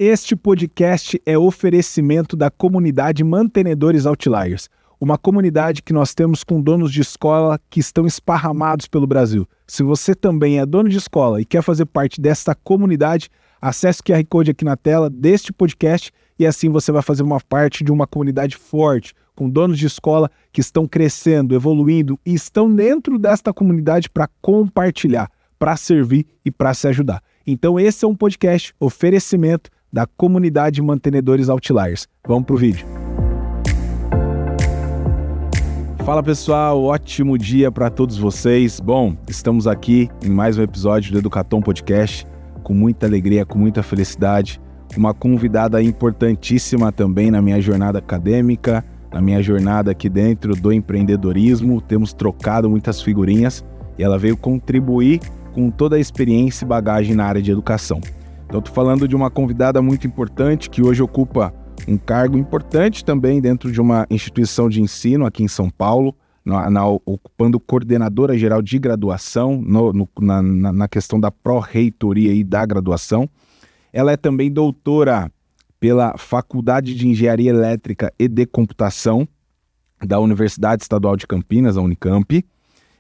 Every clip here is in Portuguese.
Este podcast é oferecimento da comunidade Mantenedores Outliers, uma comunidade que nós temos com donos de escola que estão esparramados pelo Brasil. Se você também é dono de escola e quer fazer parte desta comunidade, acesse o QR Code aqui na tela deste podcast e assim você vai fazer uma parte de uma comunidade forte, com donos de escola que estão crescendo, evoluindo e estão dentro desta comunidade para compartilhar, para servir e para se ajudar. Então esse é um podcast oferecimento da comunidade Mantenedores Outliers. Vamos pro vídeo. Fala pessoal, ótimo dia para todos vocês. Bom, estamos aqui em mais um episódio do Educatom Podcast, com muita alegria, com muita felicidade, uma convidada importantíssima também na minha jornada acadêmica, na minha jornada aqui dentro do empreendedorismo. Temos trocado muitas figurinhas e ela veio contribuir com toda a experiência e bagagem na área de educação. Então, estou falando de uma convidada muito importante que hoje ocupa um cargo importante também dentro de uma instituição de ensino aqui em São Paulo, ocupando coordenadora geral de graduação na questão da pró-reitoria e da graduação. Ela é também doutora pela Faculdade de Engenharia Elétrica e de Computação da Universidade Estadual de Campinas, a Unicamp.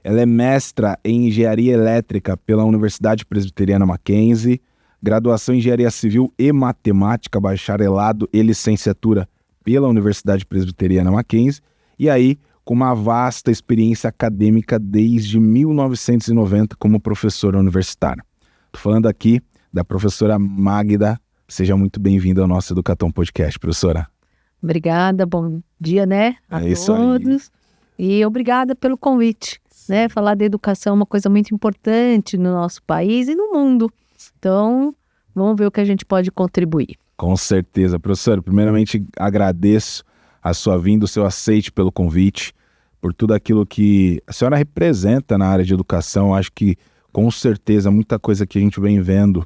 Ela é mestra em Engenharia Elétrica pela Universidade Presbiteriana Mackenzie, graduação em Engenharia Civil e Matemática, bacharelado e licenciatura pela Universidade Presbiteriana Mackenzie, e aí com uma vasta experiência acadêmica desde 1990 como professora universitária. Estou falando aqui da professora Magda. Seja muito bem-vinda ao nosso Educatom Podcast, professora. Obrigada, bom dia, a isso todos. Aí. E obrigada pelo convite. Falar de educação é uma coisa muito importante no nosso país e no mundo. Então, vamos ver o que a gente pode contribuir. Com certeza. Professora, primeiramente agradeço a sua vinda, o seu aceite pelo convite, por tudo aquilo que a senhora representa na área de educação. Acho que, com certeza, muita coisa que a gente vem vendo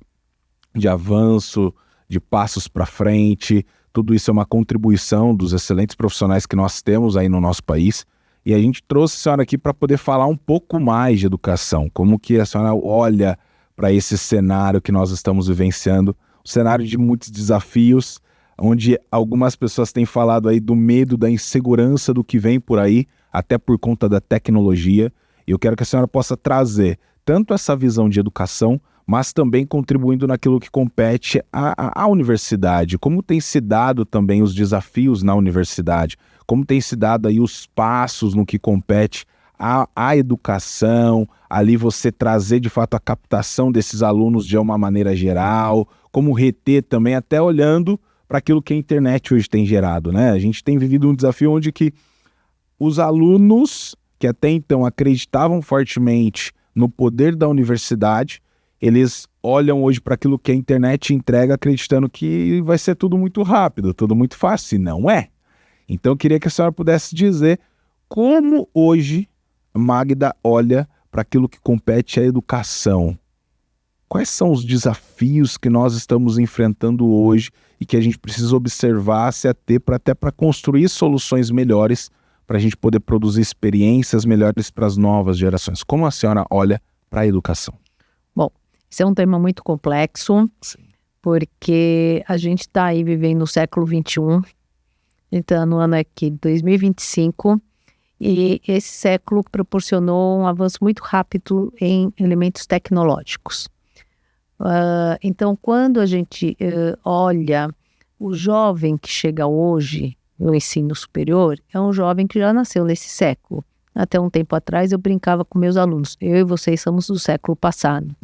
de avanço, de passos para frente, tudo isso é uma contribuição dos excelentes profissionais que nós temos aí no nosso país. E a gente trouxe a senhora aqui para poder falar um pouco mais de educação, como que a senhora olha para esse cenário que nós estamos vivenciando, um cenário de muitos desafios, onde algumas pessoas têm falado aí do medo, da insegurança do que vem por aí, até por conta da tecnologia. E eu quero que a senhora possa trazer tanto essa visão de educação, mas também contribuindo naquilo que compete à universidade, como tem se dado também os desafios na universidade, como tem se dado aí os passos no que compete à educação, ali você trazer de fato a captação desses alunos de uma maneira geral, como reter também, até olhando para aquilo que a internet hoje tem gerado, A gente tem vivido um desafio onde que os alunos que até então acreditavam fortemente no poder da universidade, eles olham hoje para aquilo que a internet entrega acreditando que vai ser tudo muito rápido, tudo muito fácil, e não é. Então eu queria que a senhora pudesse dizer como hoje Magda olha para aquilo que compete à educação. Quais são os desafios que nós estamos enfrentando hoje e que a gente precisa observar, se ater até para construir soluções melhores, para a gente poder produzir experiências melhores para as novas gerações? Como a senhora olha para a educação? Bom, esse é um tema muito complexo. Sim. Porque a gente está aí vivendo no século XXI, então no ano aqui 2025, e esse século proporcionou um avanço muito rápido em elementos tecnológicos. Então, quando a gente olha o jovem que chega hoje no ensino superior, é um jovem que já nasceu nesse século. Até um tempo atrás eu brincava com meus alunos, eu e vocês somos do século passado,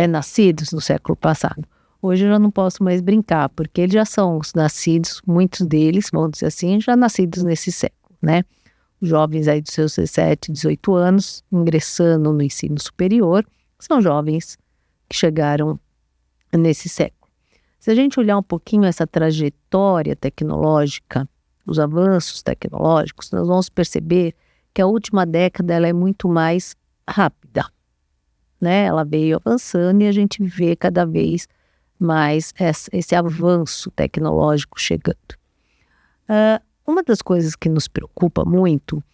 nascidos no século passado. Hoje eu já não posso mais brincar, porque eles já são nascidos, muitos deles, vamos dizer assim, já nascidos nesse século, Jovens aí dos seus 17, 18 anos, ingressando no ensino superior, são jovens que chegaram nesse século. Se a gente olhar um pouquinho essa trajetória tecnológica, os avanços tecnológicos, nós vamos perceber que a última década ela é muito mais rápida, Ela veio avançando e a gente vê cada vez mais esse avanço tecnológico chegando. Uma das coisas que nos preocupa muito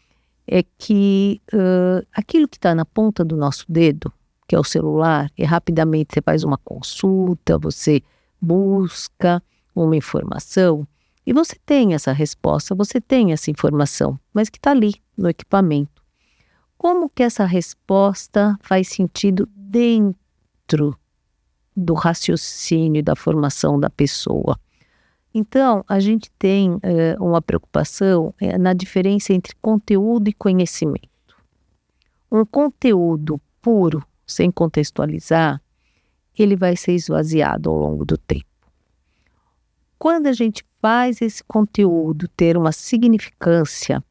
é que aquilo que está na ponta do nosso dedo, que é o celular, e rapidamente você faz uma consulta, você busca uma informação e você tem essa resposta, você tem essa informação, mas que está ali no equipamento. Como que essa resposta faz sentido dentro do raciocínio e da formação da pessoa? Então, a gente tem uma preocupação na diferença entre conteúdo e conhecimento. Um conteúdo puro, sem contextualizar, ele vai ser esvaziado ao longo do tempo. Quando a gente faz esse conteúdo ter uma significância,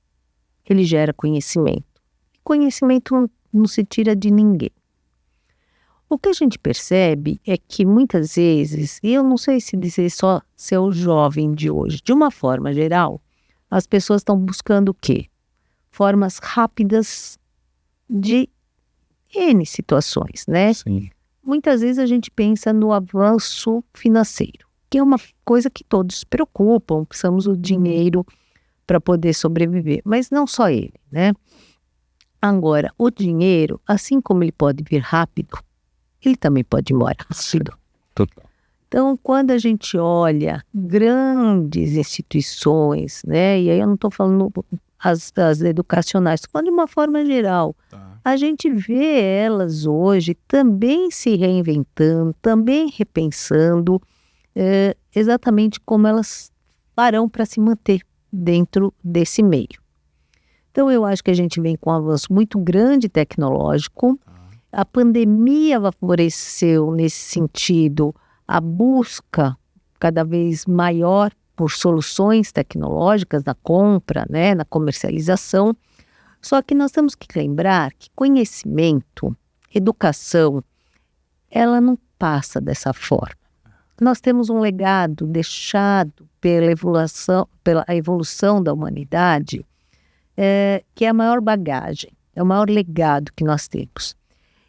ele gera conhecimento. Conhecimento não se tira de ninguém. O que a gente percebe é que muitas vezes, e eu não sei se dizer só ser o jovem de hoje, de uma forma geral, as pessoas estão buscando o quê? Formas rápidas de N situações, né? Sim. Muitas vezes a gente pensa no avanço financeiro, que é uma coisa que todos se preocupam, precisamos do dinheiro para poder sobreviver, mas não só ele, né? Agora, o dinheiro, assim como ele pode vir rápido, ele também pode ir embora rápido. Total. Então, quando a gente olha grandes instituições, né, e aí eu não estou falando as educacionais, estou falando de uma forma geral, a gente vê elas hoje também se reinventando, também repensando exatamente como elas farão para se manter dentro desse meio. Então, eu acho que a gente vem com um avanço muito grande tecnológico. A pandemia favoreceu, nesse sentido, a busca cada vez maior por soluções tecnológicas na compra, né, na comercialização. Só que nós temos que lembrar que conhecimento, educação, ela não passa dessa forma. Nós temos um legado deixado pela evolução da humanidade, que é a maior bagagem, é o maior legado que nós temos.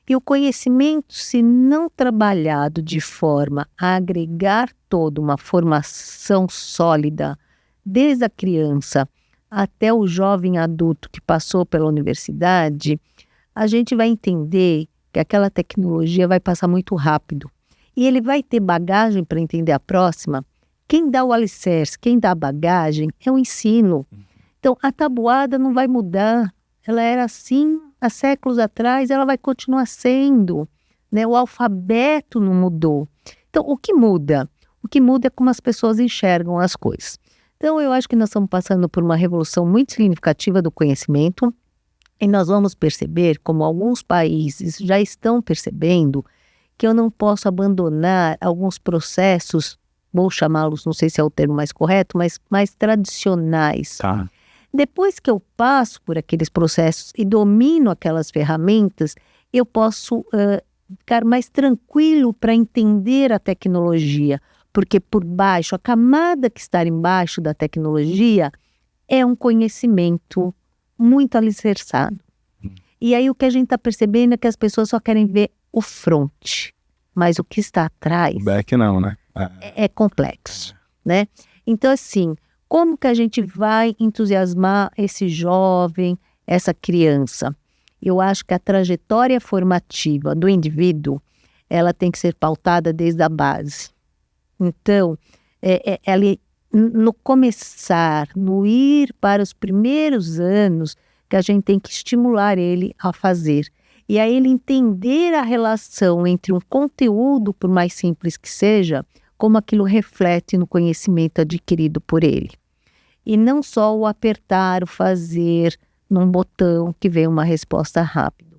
E o conhecimento, se não trabalhado de forma a agregar toda uma formação sólida, desde a criança até o jovem adulto que passou pela universidade, a gente vai entender que aquela tecnologia vai passar muito rápido. E ele vai ter bagagem para entender a próxima. Quem dá o alicerce, quem dá a bagagem é o ensino. Então, a tabuada não vai mudar. Ela era assim há séculos atrás, ela vai continuar sendo, né? O alfabeto não mudou. Então, o que muda? O que muda é como as pessoas enxergam as coisas. Então, eu acho que nós estamos passando por uma revolução muito significativa do conhecimento e nós vamos perceber, como alguns países já estão percebendo, que eu não posso abandonar alguns processos, vou chamá-los, não sei se é o termo mais correto, mas mais tradicionais. Tá. Depois que eu passo por aqueles processos e domino aquelas ferramentas, eu posso ficar mais tranquilo para entender a tecnologia, porque por baixo, a camada que está embaixo da tecnologia é um conhecimento muito alicerçado. E aí o que a gente está percebendo é que as pessoas só querem ver o front, mas o que está atrás... O back não, né? É complexo, né? Então, assim, como que a gente vai entusiasmar esse jovem, essa criança? Eu acho que a trajetória formativa do indivíduo, ela tem que ser pautada desde a base. Então, ela, no começar, no ir para os primeiros anos, que a gente tem que estimular ele a fazer. E aí ele entender a relação entre um conteúdo, por mais simples que seja, como aquilo reflete no conhecimento adquirido por ele. E não só o apertar, o fazer num botão que vem uma resposta rápida.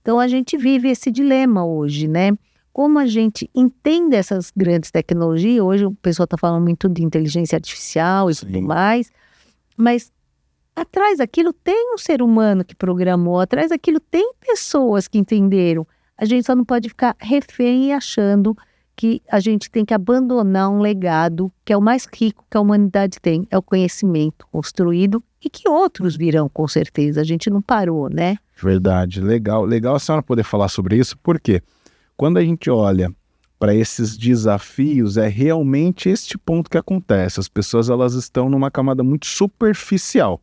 Então a gente vive esse dilema hoje, né? Como a gente entende essas grandes tecnologias, hoje o pessoal está falando muito de inteligência artificial e tudo mais, mas atrás daquilo tem um ser humano que programou, atrás daquilo tem pessoas que entenderam. A gente só não pode ficar refém e achando que a gente tem que abandonar um legado que é o mais rico que a humanidade tem, é o conhecimento construído e que outros virão com certeza, a gente não parou, né? Verdade, legal a senhora poder falar sobre isso, porque quando a gente olha para esses desafios, é realmente este ponto que acontece, as pessoas elas estão numa camada muito superficial,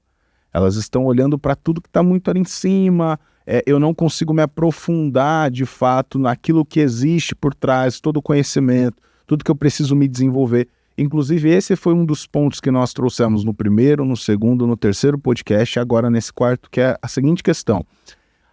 elas estão olhando para tudo que está muito ali em cima, eu não consigo me aprofundar de fato naquilo que existe por trás, todo o conhecimento, tudo que eu preciso me desenvolver. Inclusive, esse foi um dos pontos que nós trouxemos no primeiro, no segundo, no terceiro podcast, e agora nesse quarto, que é a seguinte questão.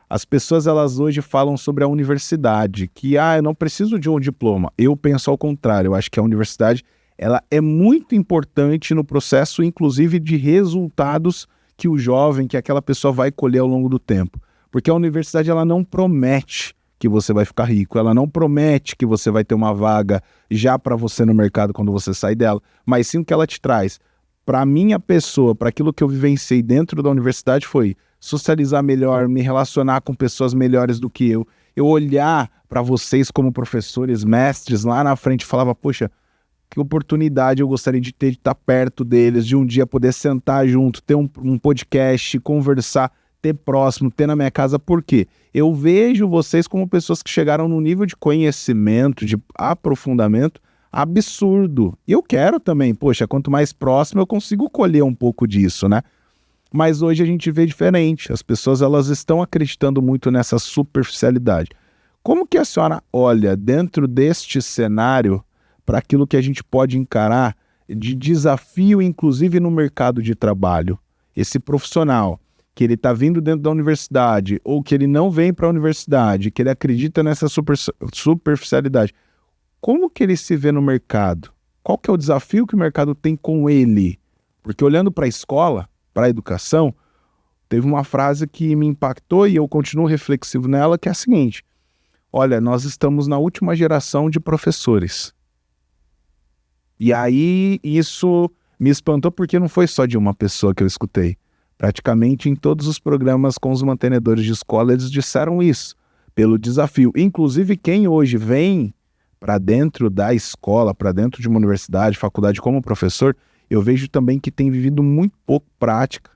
As pessoas, elas hoje falam sobre a universidade, que, eu não preciso de um diploma. Eu penso ao contrário, eu acho que a universidade, ela é muito importante no processo, inclusive, de resultados que o jovem, que aquela pessoa vai colher ao longo do tempo. Porque a universidade, ela não promete que você vai ficar rico, ela não promete que você vai ter uma vaga já para você no mercado quando você sair dela, mas sim o que ela te traz. Para a minha pessoa, para aquilo que eu vivenciei dentro da universidade foi socializar melhor, me relacionar com pessoas melhores do que eu olhar para vocês como professores, mestres lá na frente e falava, poxa, que oportunidade eu gostaria de ter de estar perto deles, de um dia poder sentar junto, ter um podcast, conversar, ter próximo, ter na minha casa. Por quê? Eu vejo vocês como pessoas que chegaram num nível de conhecimento, de aprofundamento absurdo. E eu quero também, poxa, quanto mais próximo eu consigo colher um pouco disso, né? Mas hoje a gente vê diferente. As pessoas, elas estão acreditando muito nessa superficialidade. Como que a senhora olha dentro deste cenário para aquilo que a gente pode encarar de desafio, inclusive no mercado de trabalho? Esse profissional que ele está vindo dentro da universidade ou que ele não vem para a universidade, que ele acredita nessa superficialidade, como que ele se vê no mercado? Qual que é o desafio que o mercado tem com ele? Porque olhando para a escola, para a educação, teve uma frase que me impactou e eu continuo reflexivo nela, que é a seguinte: olha, nós estamos na última geração de professores. E aí isso me espantou porque não foi só de uma pessoa que eu escutei. Praticamente em todos os programas com os mantenedores de escola, eles disseram isso, pelo desafio. Inclusive quem hoje vem para dentro da escola, para dentro de uma universidade, faculdade como professor, eu vejo também que tem vivido muito pouco prática.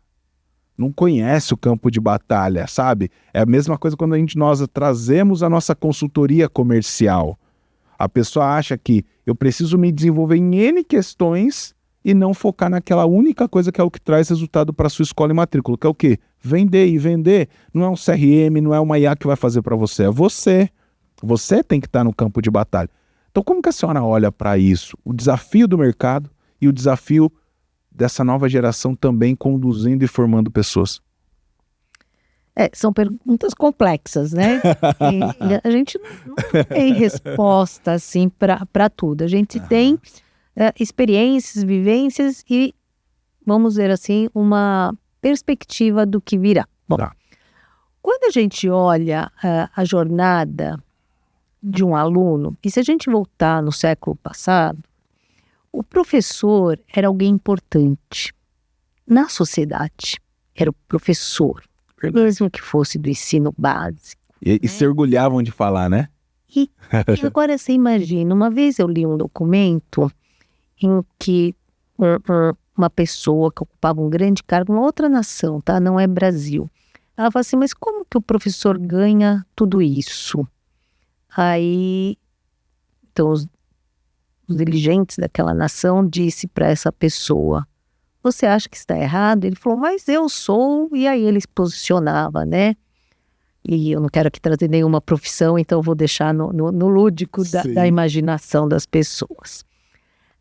Não conhece o campo de batalha, sabe? É a mesma coisa quando nós trazemos a nossa consultoria comercial. A pessoa acha que eu preciso me desenvolver em N questões e não focar naquela única coisa que é o que traz resultado para a sua escola e matrícula, que é o quê? Vender. E vender não é um CRM, não é uma IA que vai fazer para você, é você. Você tem que estar no campo de batalha. Então, como que a senhora olha para isso? O desafio do mercado e o desafio dessa nova geração também conduzindo e formando pessoas? São perguntas complexas, né? E a gente não tem resposta assim para tudo. A gente tem experiências, vivências e, vamos dizer assim, uma perspectiva do que virá. Bom, quando a gente olha a jornada de um aluno, e se a gente voltar no século passado, o professor era alguém importante na sociedade. Era o professor, mesmo que fosse do ensino básico. E se orgulhavam de falar, né? E agora você imagina, uma vez eu li um documento em que uma pessoa que ocupava um grande cargo, uma outra nação, tá? Não é Brasil. Ela fala assim, mas como que o professor ganha tudo isso? Aí, então, os dirigentes daquela nação disse para essa pessoa, você acha que está errado? Ele falou, mas eu sou, e aí ele se posicionava, né? E eu não quero aqui trazer nenhuma profissão, então eu vou deixar no lúdico da imaginação das pessoas.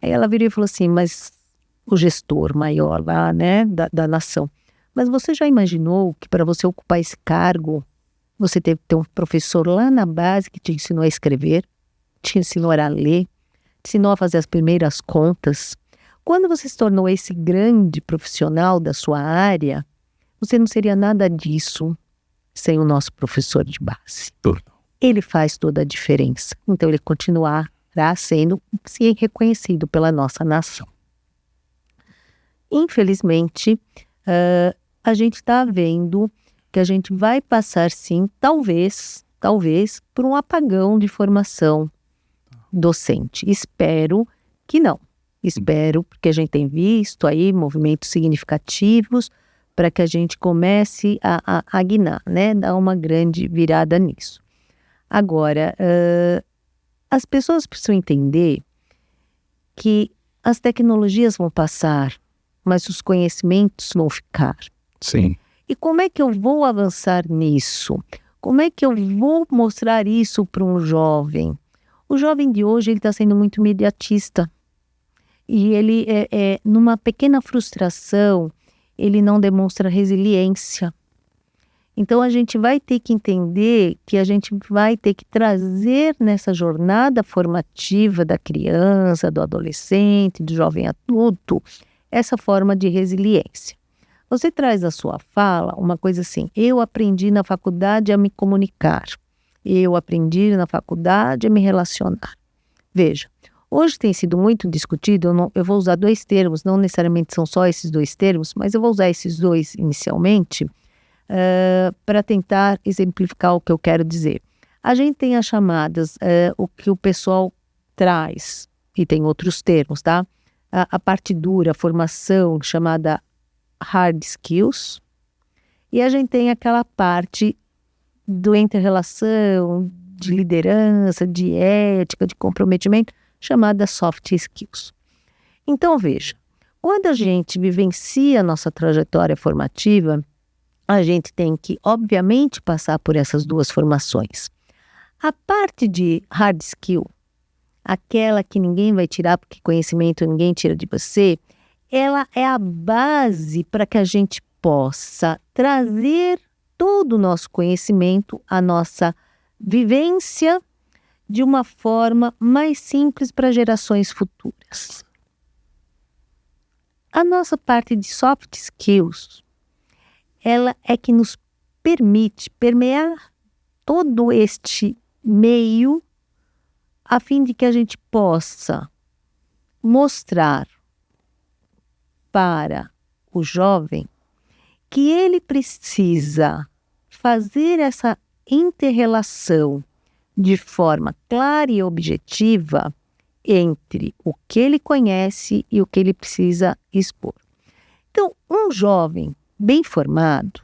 Aí ela virou e falou assim, mas o gestor maior lá, né, da nação, mas você já imaginou que para você ocupar esse cargo, você teve que ter um professor lá na base que te ensinou a escrever, te ensinou a ler, te ensinou a fazer as primeiras contas. Quando você se tornou esse grande profissional da sua área, você não seria nada disso sem o nosso professor de base. Ele faz toda a diferença. Então ele continuará sendo sim, reconhecido pela nossa nação. Infelizmente, a gente está vendo que a gente vai passar sim, talvez, por um apagão de formação docente. Espero que não. Espero, porque a gente tem visto aí movimentos significativos para que a gente comece a guinar, né? Dar uma grande virada nisso. Agora, as pessoas precisam entender que as tecnologias vão passar, mas os conhecimentos vão ficar. Sim. E como é que eu vou avançar nisso? Como é que eu vou mostrar isso para um jovem? O jovem de hoje ele está sendo muito imediatista. E ele, numa pequena frustração, ele não demonstra resiliência. Então, a gente vai ter que entender que a gente vai ter que trazer nessa jornada formativa da criança, do adolescente, do jovem adulto, essa forma de resiliência. Você traz na sua fala uma coisa assim: eu aprendi na faculdade a me comunicar, eu aprendi na faculdade a me relacionar. Veja, hoje tem sido muito discutido, eu vou usar 2 termos, não necessariamente são só esses 2 termos, mas eu vou usar esses 2 inicialmente, para tentar exemplificar o que eu quero dizer. A gente tem as chamadas, o que o pessoal traz, e tem outros termos, tá? A parte dura, a formação chamada hard skills, e a gente tem aquela parte do inter-relação, de liderança, de ética, de comprometimento, chamada soft skills. Então, veja, quando a gente vivencia a nossa trajetória formativa, a gente tem que, obviamente, passar por essas 2 formações. A parte de hard skill, aquela que ninguém vai tirar, porque conhecimento ninguém tira de você, ela é a base para que a gente possa trazer todo o nosso conhecimento, a nossa vivência, de uma forma mais simples para gerações futuras. A nossa parte de soft skills, ela é que nos permite permear todo este meio a fim de que a gente possa mostrar para o jovem que ele precisa fazer essa inter-relação de forma clara e objetiva entre o que ele conhece e o que ele precisa expor. Então, um jovem bem formado,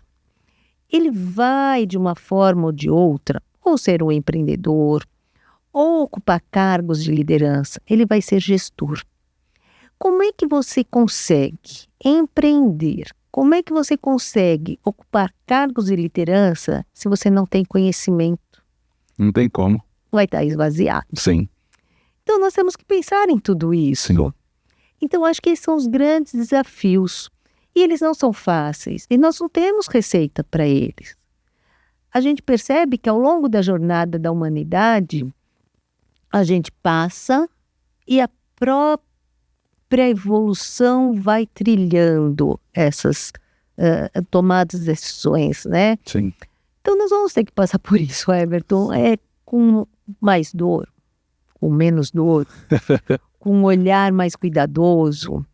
ele vai de uma forma ou de outra, ou ser um empreendedor, ou ocupar cargos de liderança, ele vai ser gestor. Como é que você consegue empreender? Como é que você consegue ocupar cargos de liderança se você não tem conhecimento? Não tem como. Vai estar esvaziado. Sim. Então, nós temos que pensar em tudo isso. Sim. Então, acho que esses são os grandes desafios. E eles não são fáceis. E nós não temos receita para eles. A gente percebe que ao longo da jornada da humanidade, a gente passa e a própria evolução vai trilhando essas tomadas de decisões, né? Sim. Então, nós vamos ter que passar por isso, Everton. Com mais dor, com menos dor, com um olhar mais cuidadoso.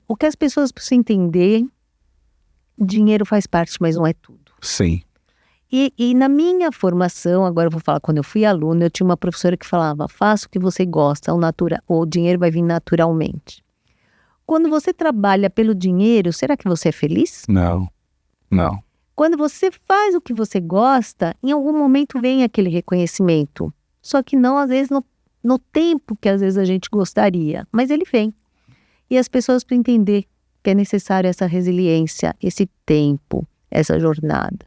O que as pessoas precisam entender, dinheiro faz parte, mas não é tudo. Sim. E na minha formação, agora eu vou falar, quando eu fui aluna, eu tinha uma professora que falava: faça o que você gosta, o dinheiro vai vir naturalmente. Quando você trabalha pelo dinheiro, será que você é feliz? Não. Quando você faz o que você gosta, em algum momento vem aquele reconhecimento. Só que não, às vezes, no tempo que às vezes a gente gostaria, mas ele vem. E as pessoas precisam entender que é necessário essa resiliência, esse tempo, essa jornada.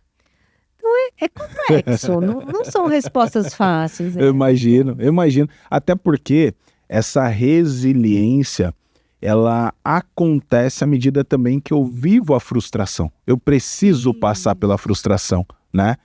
Então é complexo, não são respostas fáceis. Eu imagino. Até porque essa resiliência, ela acontece à medida também que eu vivo a frustração. Eu preciso passar pela frustração, né?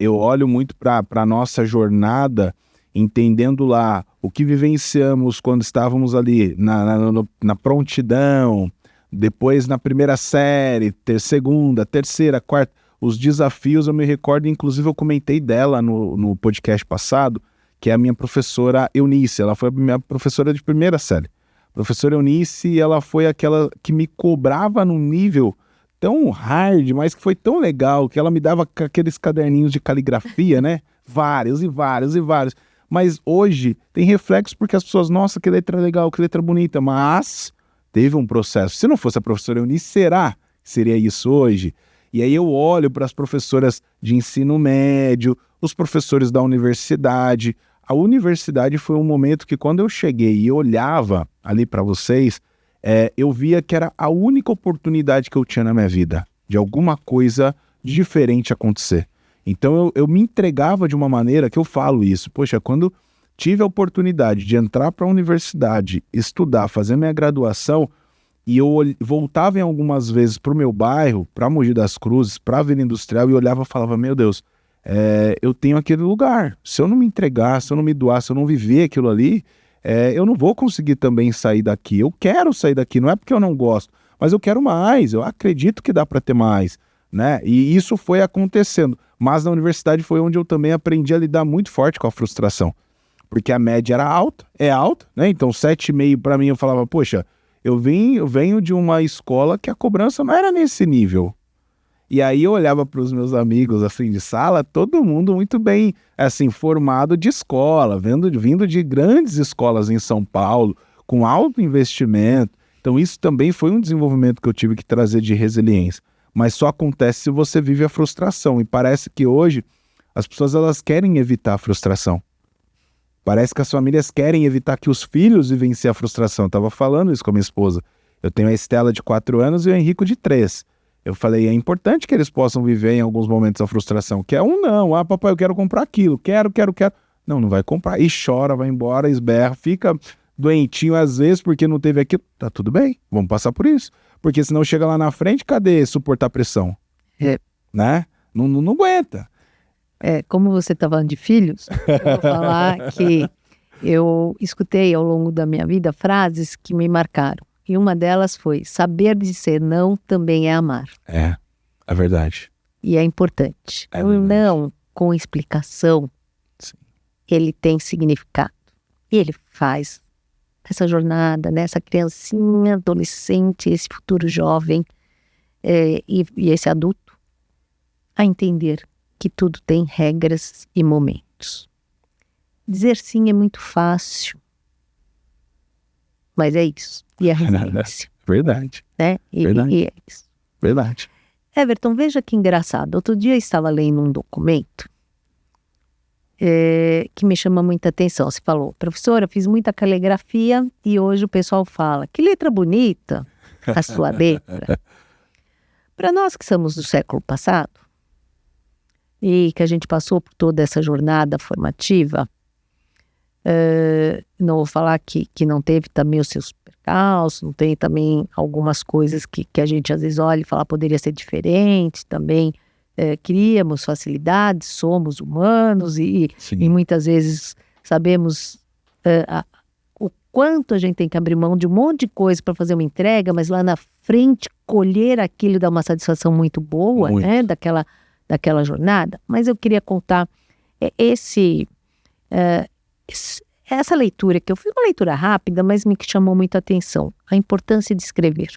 Eu olho muito para a nossa jornada, entendendo lá o que vivenciamos quando estávamos ali na prontidão, depois na primeira série, segunda, terceira, quarta, os desafios. Eu me recordo, inclusive eu comentei dela no podcast passado, que é a minha professora Eunice. Ela foi a minha professora de primeira série. Professora Eunice, ela foi aquela que me cobrava num nível tão hard, mas que foi tão legal, que ela me dava aqueles caderninhos de caligrafia, né? Vários. Mas hoje tem reflexo porque as pessoas, nossa, que letra legal, que letra bonita, mas teve um processo. Se não fosse a professora Eunice, será que seria isso hoje? E aí eu olho para as professoras de ensino médio, os professores da universidade. A universidade foi um momento que, quando eu cheguei e olhava ali para vocês, eu via que era a única oportunidade que eu tinha na minha vida de alguma coisa diferente acontecer. Então eu me entregava de uma maneira que eu falo isso. Poxa, quando tive a oportunidade de entrar para a universidade, estudar, fazer minha graduação, e eu voltava em algumas vezes para o meu bairro, para Mogi das Cruzes, para a Vila Industrial, e olhava e falava, meu Deus, eu tenho aquele lugar. Se eu não me entregar, se eu não me doar, se eu não viver aquilo ali, eu não vou conseguir também sair daqui. Eu quero sair daqui, não é porque eu não gosto, mas eu quero mais, eu acredito que dá para ter mais, né? E isso foi acontecendo. Mas na universidade foi onde eu também aprendi a lidar muito forte com a frustração. Porque a média era alta, né? Então 7,5 para mim eu falava, poxa, eu venho de uma escola que a cobrança não era nesse nível. E aí eu olhava para os meus amigos assim de sala, todo mundo muito bem assim formado de escola, vindo de grandes escolas em São Paulo, com alto investimento. Então isso também foi um desenvolvimento que eu tive que trazer de resiliência. Mas só acontece se você vive a frustração. E parece que hoje as pessoas elas querem evitar a frustração. Parece que as famílias querem evitar que os filhos vivenciem a frustração. Eu estava falando isso com a minha esposa. Eu tenho a Estela de 4 anos e o Henrico de 3. Eu falei, é importante que eles possam viver em alguns momentos a frustração. Quer um não. Ah, papai, eu quero comprar aquilo. Quero. Não vai comprar. E chora, vai embora, esberra, fica doentinho às vezes porque não teve aquilo. Tá tudo bem, vamos passar por isso. Porque senão chega lá na frente, cadê suportar pressão? Né? Não aguenta. Como você está falando de filhos, eu vou falar que eu escutei ao longo da minha vida frases que me marcaram. E uma delas foi, saber dizer não também é amar. É verdade. E é importante. O não com explicação, sim, ele tem significado. E ele faz essa jornada, né? Essa criancinha, adolescente, esse futuro jovem e esse adulto a entender que tudo tem regras e momentos. Dizer sim é muito fácil, mas é isso. E a resiliência. Verdade. Né? Verdade. E é isso. Verdade. Everton, veja que engraçado. Outro dia eu estava lendo um documento que me chama muita atenção. Você falou, professora, fiz muita caligrafia e hoje o pessoal fala, que letra bonita a sua letra. Para nós que somos do século passado, e que a gente passou por toda essa jornada formativa, não vou falar que não teve também os seus percalços, não tem também algumas coisas que a gente às vezes olha e fala poderia ser diferente, também criamos facilidades, somos humanos e muitas vezes sabemos o quanto a gente tem que abrir mão de um monte de coisa para fazer uma entrega, mas lá na frente colher aquilo dá uma satisfação muito boa, né, daquela jornada. Mas eu queria contar essa leitura, que eu fiz uma leitura rápida, mas me chamou muito a atenção, a importância de escrever.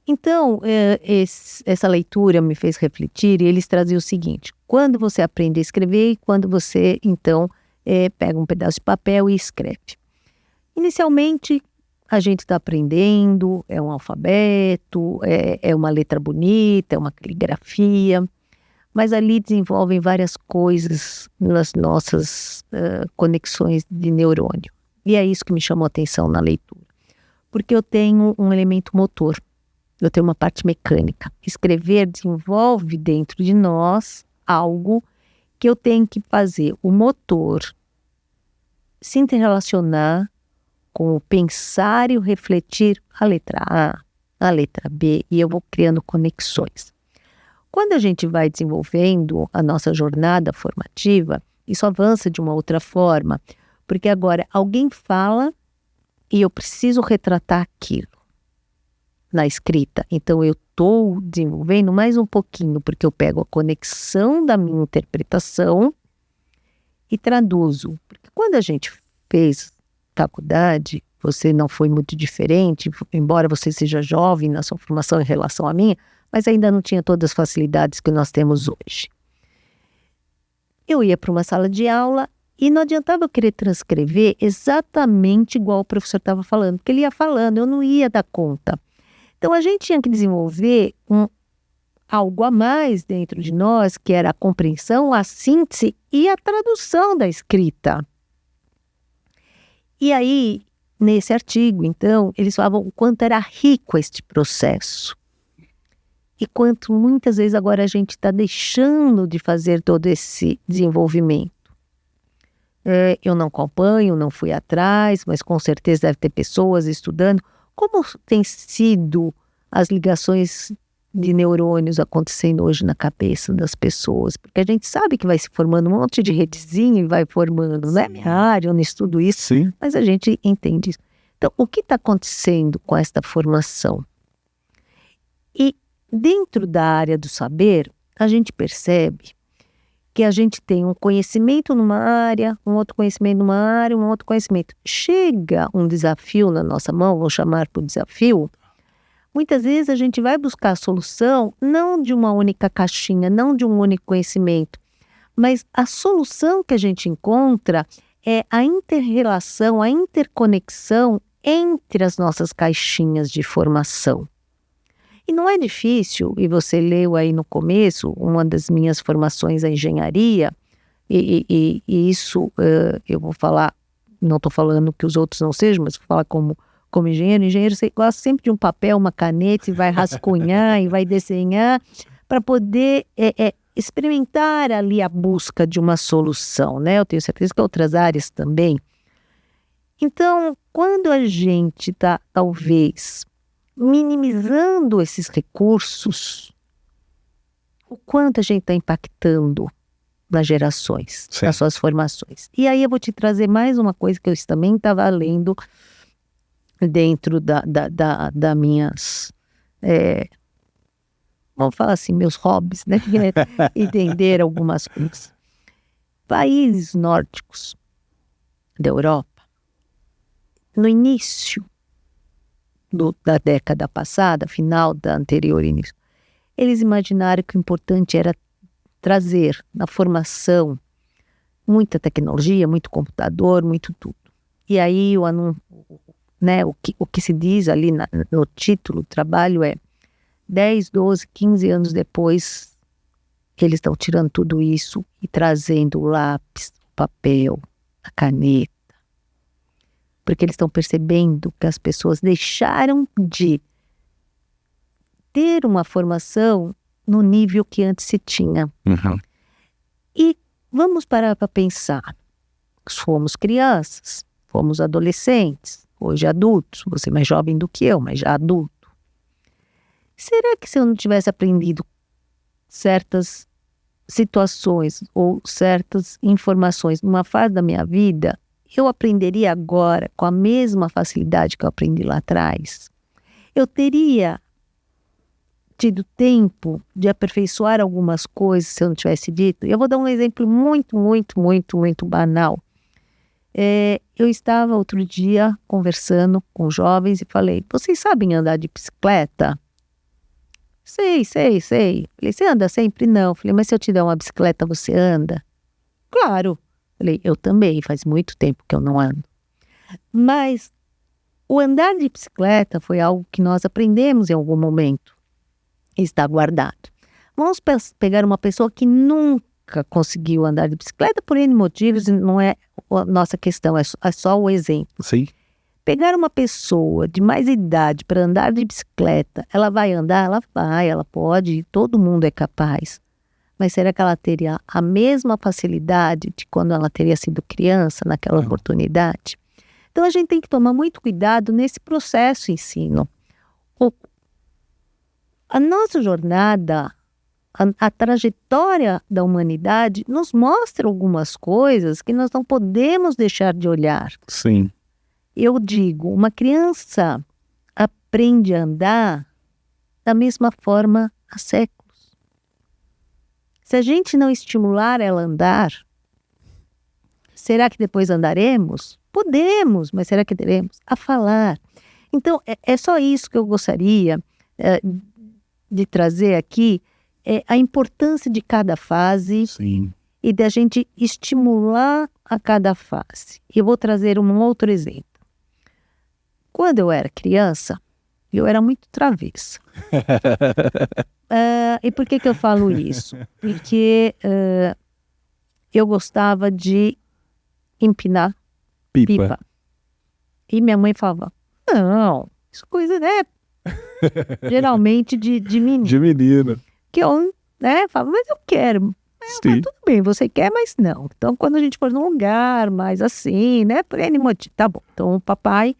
Então, essa leitura me fez refletir e eles traziam o seguinte, quando você aprende a escrever e quando você, então, pega um pedaço de papel e escreve. Inicialmente, a gente está aprendendo, é um alfabeto, é uma letra bonita, é uma caligrafia, mas ali desenvolvem várias coisas nas nossas conexões de neurônio. E é isso que me chamou a atenção na leitura. Porque eu tenho um elemento motor, eu tenho uma parte mecânica. Escrever desenvolve dentro de nós algo que eu tenho que fazer o motor se interrelacionar com o pensar e o refletir a letra A, a letra B, e eu vou criando conexões. Quando a gente vai desenvolvendo a nossa jornada formativa, isso avança de uma outra forma, porque agora alguém fala e eu preciso retratar aquilo na escrita. Então eu estou desenvolvendo mais um pouquinho, porque eu pego a conexão da minha interpretação e traduzo. Porque quando a gente fez faculdade, você não foi muito diferente, embora você seja jovem na sua formação em relação à minha, mas ainda não tinha todas as facilidades que nós temos hoje. Eu ia para uma sala de aula e não adiantava eu querer transcrever exatamente igual o professor estava falando, porque ele ia falando, eu não ia dar conta. Então a gente tinha que desenvolver algo a mais dentro de nós, que era a compreensão, a síntese e a tradução da escrita. E aí, nesse artigo, então, eles falavam o quanto era rico este processo. E quanto muitas vezes agora a gente está deixando de fazer todo esse desenvolvimento. Eu não acompanho, não fui atrás, mas com certeza deve ter pessoas estudando. Como tem sido as ligações de neurônios acontecendo hoje na cabeça das pessoas? Porque a gente sabe que vai se formando um monte de redezinha e vai formando, não é minha área, eu não estudo isso, Sim. mas a gente entende isso. Então, o que está acontecendo com esta formação? E dentro da área do saber, a gente percebe que a gente tem um conhecimento numa área, um outro conhecimento numa área, um outro conhecimento. Chega um desafio na nossa mão, vou chamar por desafio, muitas vezes a gente vai buscar a solução não de uma única caixinha, não de um único conhecimento, mas a solução que a gente encontra é a inter-relação, a interconexão entre as nossas caixinhas de formação. E não é difícil, e você leu aí no começo, uma das minhas formações é engenharia, e isso eu vou falar, não estou falando que os outros não sejam, mas vou falar como engenheiro. Engenheiro, você gosta sempre de um papel, uma caneta, e vai rascunhar e vai desenhar para poder experimentar ali a busca de uma solução, né? Eu tenho certeza que outras áreas também. Então, quando a gente está, talvez, minimizando esses recursos, o quanto a gente está impactando nas gerações, Sim. nas suas formações. E aí eu vou te trazer mais uma coisa que eu também estava lendo dentro da minhas, vamos falar assim, meus hobbies, né? Entender algumas coisas. Países nórdicos da Europa, no início da década passada, final da anterior início, eles imaginaram que o importante era trazer na formação muita tecnologia, muito computador, muito tudo. E aí o que se diz ali no título do trabalho é 10, 12, 15 anos depois que eles estão tirando tudo isso e trazendo o lápis, o papel, a caneta, porque eles estão percebendo que as pessoas deixaram de ter uma formação no nível que antes se tinha. Uhum. E vamos parar para pensar. Fomos crianças, fomos adolescentes, hoje adultos, você mais jovem do que eu, mas já adulto. Será que se eu não tivesse aprendido certas situações ou certas informações numa fase da minha vida, eu aprenderia agora com a mesma facilidade que eu aprendi lá atrás? Eu teria tido tempo de aperfeiçoar algumas coisas se eu não tivesse dito? Eu vou dar um exemplo muito, muito, muito, muito banal. Eu estava outro dia conversando com jovens e falei, vocês sabem andar de bicicleta? Sei. Falei, você anda sempre? Não. Falei, mas se eu te der uma bicicleta, você anda? Claro. Falei, eu também, faz muito tempo que eu não ando. Mas o andar de bicicleta foi algo que nós aprendemos em algum momento. Está guardado. Vamos pegar uma pessoa que nunca conseguiu andar de bicicleta por N motivos, não é a nossa questão, é só o exemplo. Sim. Pegar uma pessoa de mais idade para andar de bicicleta, ela vai andar? Ela vai, ela pode, todo mundo é capaz. Mas será que ela teria a mesma facilidade de quando ela teria sido criança, naquela oportunidade? Então a gente tem que tomar muito cuidado nesse processo de ensino. A nossa jornada, a trajetória da humanidade nos mostra algumas coisas que nós não podemos deixar de olhar. Sim. Eu digo, uma criança aprende a andar da mesma forma há séculos. Se a gente não estimular ela a andar, será que depois andaremos? Podemos, mas será que teremos? A falar. Então, é só isso que eu gostaria de trazer aqui, a importância de cada fase. Sim. E da gente estimular a cada fase. E eu vou trazer um outro exemplo. Quando eu era criança, eu era muito travessa. E por que eu falo isso? Porque eu gostava de empinar pipa. E minha mãe falava, não, isso coisa, né? Geralmente de menino. De menino. Que eu, falava, mas eu quero. Sim. Tudo bem, você quer, mas não. Então, quando a gente for num lugar mais assim, né? Por N motivo, tá bom. Então, o papai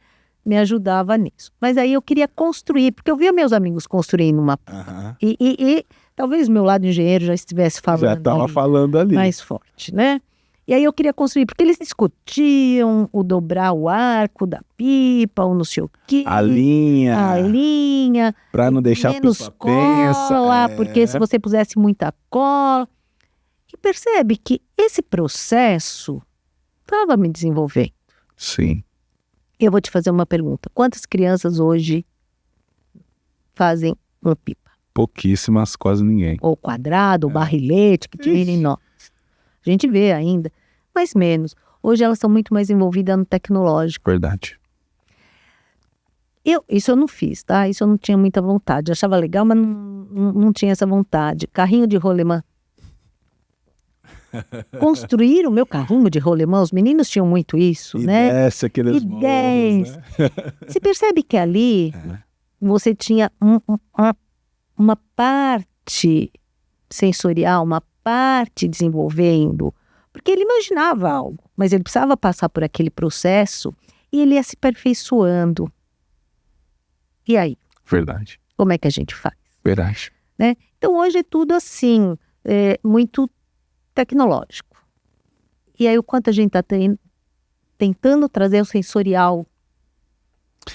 me ajudava nisso. Mas aí eu queria construir, porque eu via meus amigos construindo uma... Aham. E talvez o meu lado engenheiro já estivesse falando Já estava ali, falando ali. mais forte, né? E aí eu queria construir, porque eles discutiam o dobrar o arco da pipa, ou não sei o quê. A linha. A linha. Pra não deixar a menos pessoa cola, tensa. porque se você pusesse muita cola... E percebe que esse processo estava me desenvolvendo. Sim. Eu vou te fazer uma pergunta. Quantas crianças hoje fazem uma pipa? Pouquíssimas, quase ninguém. Ou quadrado, ou barrilete, que tirem nós. A gente vê ainda, mas menos. Hoje elas estão muito mais envolvidas no tecnológico. Verdade. Isso eu não fiz, tá? Isso eu não tinha muita vontade. Eu achava legal, mas não tinha essa vontade. Carrinho de rolemã. Construir o meu carrinho de rolemã, os meninos tinham muito isso, E né? desce aqueles morros, né? Você percebe que ali você tinha uma parte sensorial, uma parte desenvolvendo, porque ele imaginava algo, mas ele precisava passar por aquele processo e ele ia se aperfeiçoando. E aí, Verdade. como é que a gente faz? Verdade. Né? Então hoje é tudo assim, muito tecnológico. E aí o quanto a gente está tentando trazer o sensorial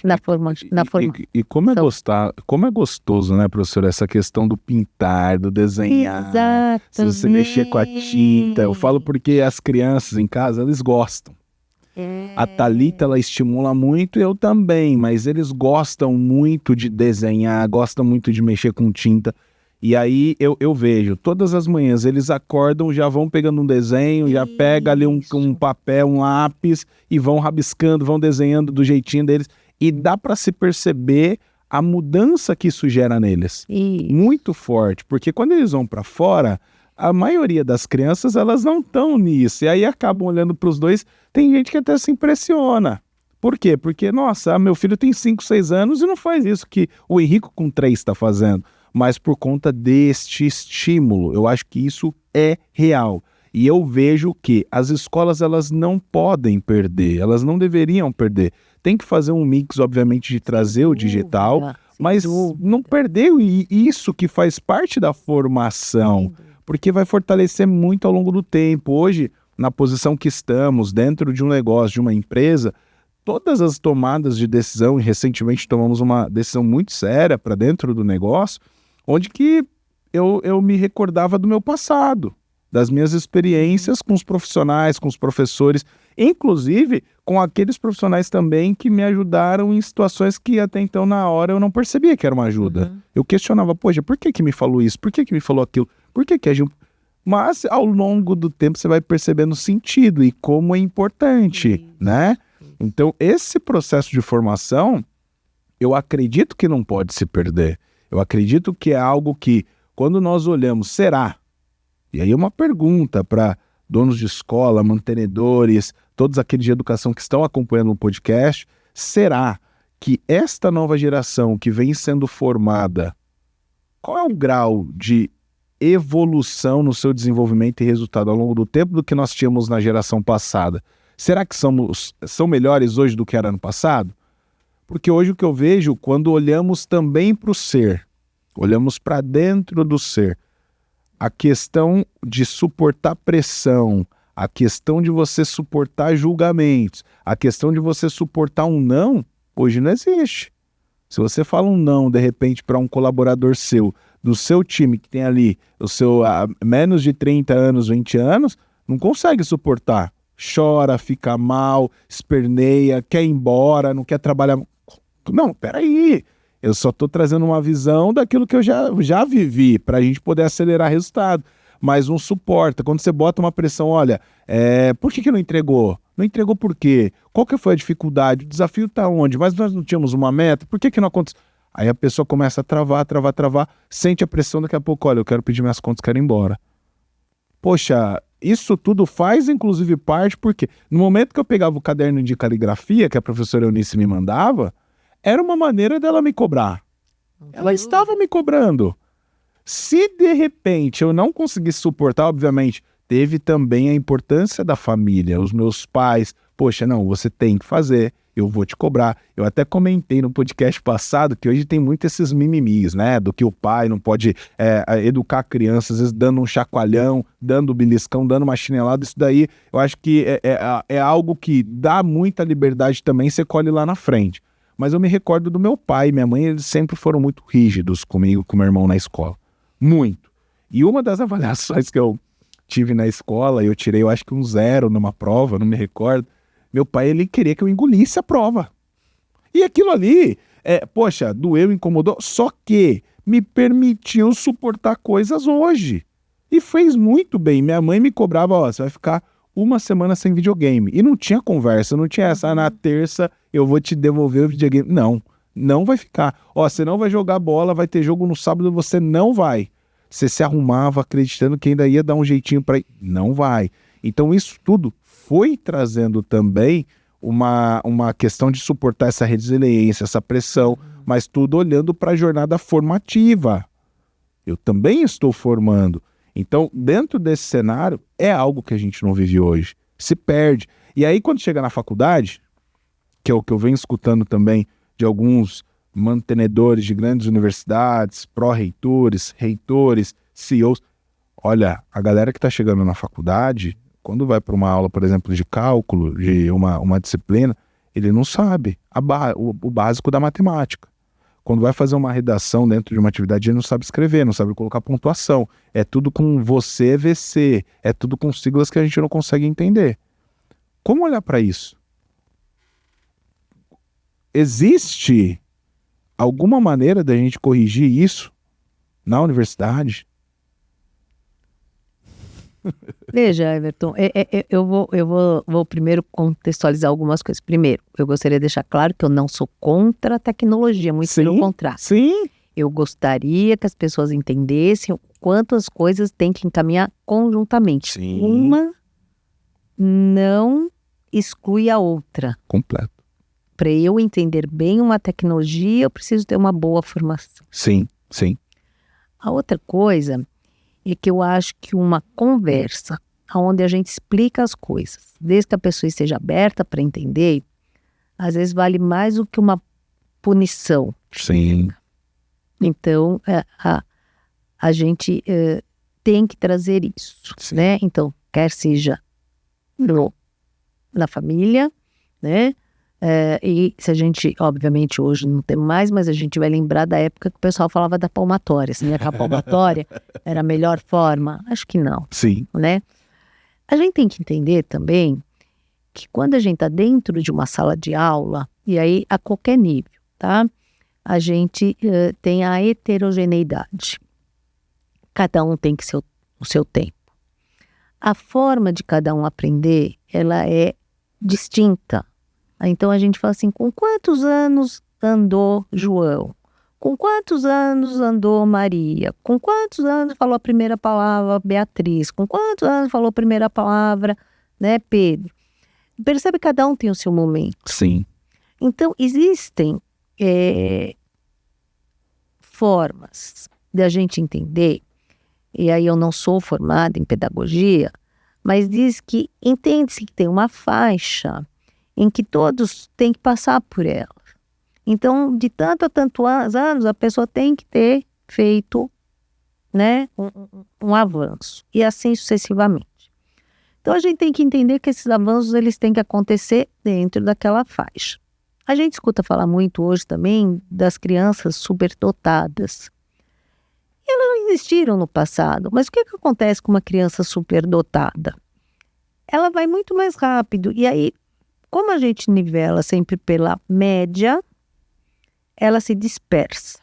na forma. E como é gostoso, né, professor, essa questão do pintar, do desenhar. Exatamente. Se você mexer com a tinta. Eu falo porque as crianças em casa, eles gostam. A Thalita, ela estimula muito, eu também, mas eles gostam muito de desenhar, gostam muito de mexer com tinta. E aí eu vejo, todas as manhãs eles acordam, já vão pegando um desenho, já pega ali um papel, um lápis e vão rabiscando, vão desenhando do jeitinho deles. E dá para se perceber a mudança que isso gera neles. Muito forte, porque quando eles vão para fora, a maioria das crianças, elas não estão nisso. E aí acabam olhando para os dois, tem gente que até se impressiona. Por quê? Porque, nossa, meu filho tem 5, 6 anos e não faz isso que o Henrico com 3 está fazendo. Mas por conta deste estímulo, eu acho que isso é real. E eu vejo que as escolas, elas não podem perder, elas não deveriam perder. Tem que fazer um mix, obviamente, de trazer o digital, mas não perder isso que faz parte da formação, porque vai fortalecer muito ao longo do tempo. Hoje, na posição que estamos, dentro de um negócio, de uma empresa, todas as tomadas de decisão, e recentemente tomamos uma decisão muito séria para dentro do negócio, onde que eu me recordava do meu passado, das minhas experiências com os profissionais, com os professores, inclusive com aqueles profissionais também que me ajudaram em situações que até então na hora eu não percebia que era uma ajuda. Eu questionava, poxa, por que me falou isso? Por que me falou aquilo? Por que agiu? Mas ao longo do tempo você vai percebendo o sentido e como é importante, né? Então esse processo de formação, eu acredito que não pode se perder. Eu acredito que é algo que, quando nós olhamos, será? E aí uma pergunta para donos de escola, mantenedores, todos aqueles de educação que estão acompanhando o podcast, será que esta nova geração que vem sendo formada, qual é o grau de evolução no seu desenvolvimento e resultado ao longo do tempo do que nós tínhamos na geração passada? Será que são melhores hoje do que era no passado? Porque hoje o que eu vejo, quando olhamos também para o ser, olhamos para dentro do ser, a questão de suportar pressão, a questão de você suportar julgamentos, a questão de você suportar um não, hoje não existe. Se você fala um não, de repente, para um colaborador seu, do seu time, que tem ali o seu menos de 30 anos, 20 anos, não consegue suportar. Chora, fica mal, esperneia, quer ir embora, não quer trabalhar. Não, peraí, eu só estou trazendo uma visão daquilo que eu já vivi, para a gente poder acelerar resultado. Mas não suporta. Quando você bota uma pressão, olha, por que não entregou? Não entregou por quê? Qual que foi a dificuldade? O desafio está onde? Mas nós não tínhamos uma meta? Por que não aconteceu? Aí a pessoa começa a travar, sente a pressão, daqui a pouco, olha, eu quero pedir minhas contas, quero ir embora. Poxa, isso tudo faz, inclusive, parte, porque no momento que eu pegava o caderno de caligrafia, que a professora Eunice me mandava, era uma maneira dela me cobrar. Ela estava me cobrando. Se de repente eu não conseguir suportar, obviamente, teve também a importância da família, os meus pais, poxa, não, você tem que fazer, eu vou te cobrar. Eu até comentei no podcast passado que hoje tem muito esses mimimis, né, do que o pai não pode educar a criança, às vezes dando um chacoalhão, dando um beliscão, dando uma chinelada, isso daí eu acho que é algo que dá muita liberdade também, você colhe lá na frente. Mas eu me recordo do meu pai e minha mãe, eles sempre foram muito rígidos comigo, com meu irmão na escola. Muito. E uma das avaliações que eu tive na escola, eu tirei, eu acho que um 0 numa prova, não me recordo. Meu pai, ele queria que eu engolisse a prova. E aquilo ali, poxa, doeu, incomodou, só que me permitiu suportar coisas hoje. E fez muito bem. Minha mãe me cobrava, ó, você vai ficar uma semana sem videogame. E não tinha conversa, não tinha essa, na terça eu vou te devolver o videogame. Não, não vai ficar. Ó, você não vai jogar bola, vai ter jogo no sábado, você não vai. Você se arrumava acreditando que ainda ia dar um jeitinho para ir. Não vai. Então isso tudo foi trazendo também uma questão de suportar essa resiliência, essa pressão, mas tudo olhando para a jornada formativa. Eu também estou formando. Então, dentro desse cenário, é algo que a gente não vive hoje. Se perde. E aí, quando chega na faculdade, que é o que eu venho escutando também de alguns mantenedores de grandes universidades, pró-reitores, reitores, CEOs. Olha, a galera que está chegando na faculdade, quando vai para uma aula, por exemplo, de cálculo, de uma disciplina, ele não sabe o básico da matemática. Quando vai fazer uma redação dentro de uma atividade, ele não sabe escrever, não sabe colocar pontuação. É tudo com você, VC, é tudo com siglas que a gente não consegue entender. Como olhar para isso? Existe alguma maneira da gente corrigir isso na universidade? Veja, Everton, eu vou primeiro contextualizar algumas coisas. Primeiro, eu gostaria de deixar claro que eu não sou contra a tecnologia, muito pelo contrário. Sim. Eu gostaria que as pessoas entendessem o quanto as coisas têm que encaminhar conjuntamente. Sim. Uma não exclui a outra. Completo. Para eu entender bem uma tecnologia, eu preciso ter uma boa formação. Sim, sim. A outra coisa é que eu acho que uma conversa onde a gente explica as coisas, desde que a pessoa esteja aberta para entender, às vezes vale mais do que uma punição. Sim. Então, a gente tem que trazer isso, Sim. né? Então, quer seja na família, né? E se a gente, obviamente, hoje não tem mais, mas a gente vai lembrar da época que o pessoal falava da palmatória. Assim, que a palmatória era a melhor forma? Acho que não. Sim. Né? A gente tem que entender também que quando a gente está dentro de uma sala de aula, e aí a qualquer nível, tá? A gente tem a heterogeneidade. Cada um tem que ser o seu tempo. A forma de cada um aprender, ela é distinta. Então a gente fala assim, com quantos anos andou João? Com quantos anos andou Maria? Com quantos anos falou a primeira palavra Beatriz? Com quantos anos falou a primeira palavra, né, Pedro? Percebe que cada um tem o seu momento. Sim. Então existem formas de a gente entender, e aí eu não sou formada em pedagogia, mas diz que entende-se que tem uma faixa em que todos têm que passar por ela. Então, de tanto a tantos anos, a pessoa tem que ter feito, né, um avanço, e assim sucessivamente. Então, a gente tem que entender que esses avanços eles têm que acontecer dentro daquela faixa. A gente escuta falar muito hoje também das crianças superdotadas. Elas não existiram no passado, mas o que acontece com uma criança superdotada? Ela vai muito mais rápido, e aí, como a gente nivela sempre pela média, ela se dispersa.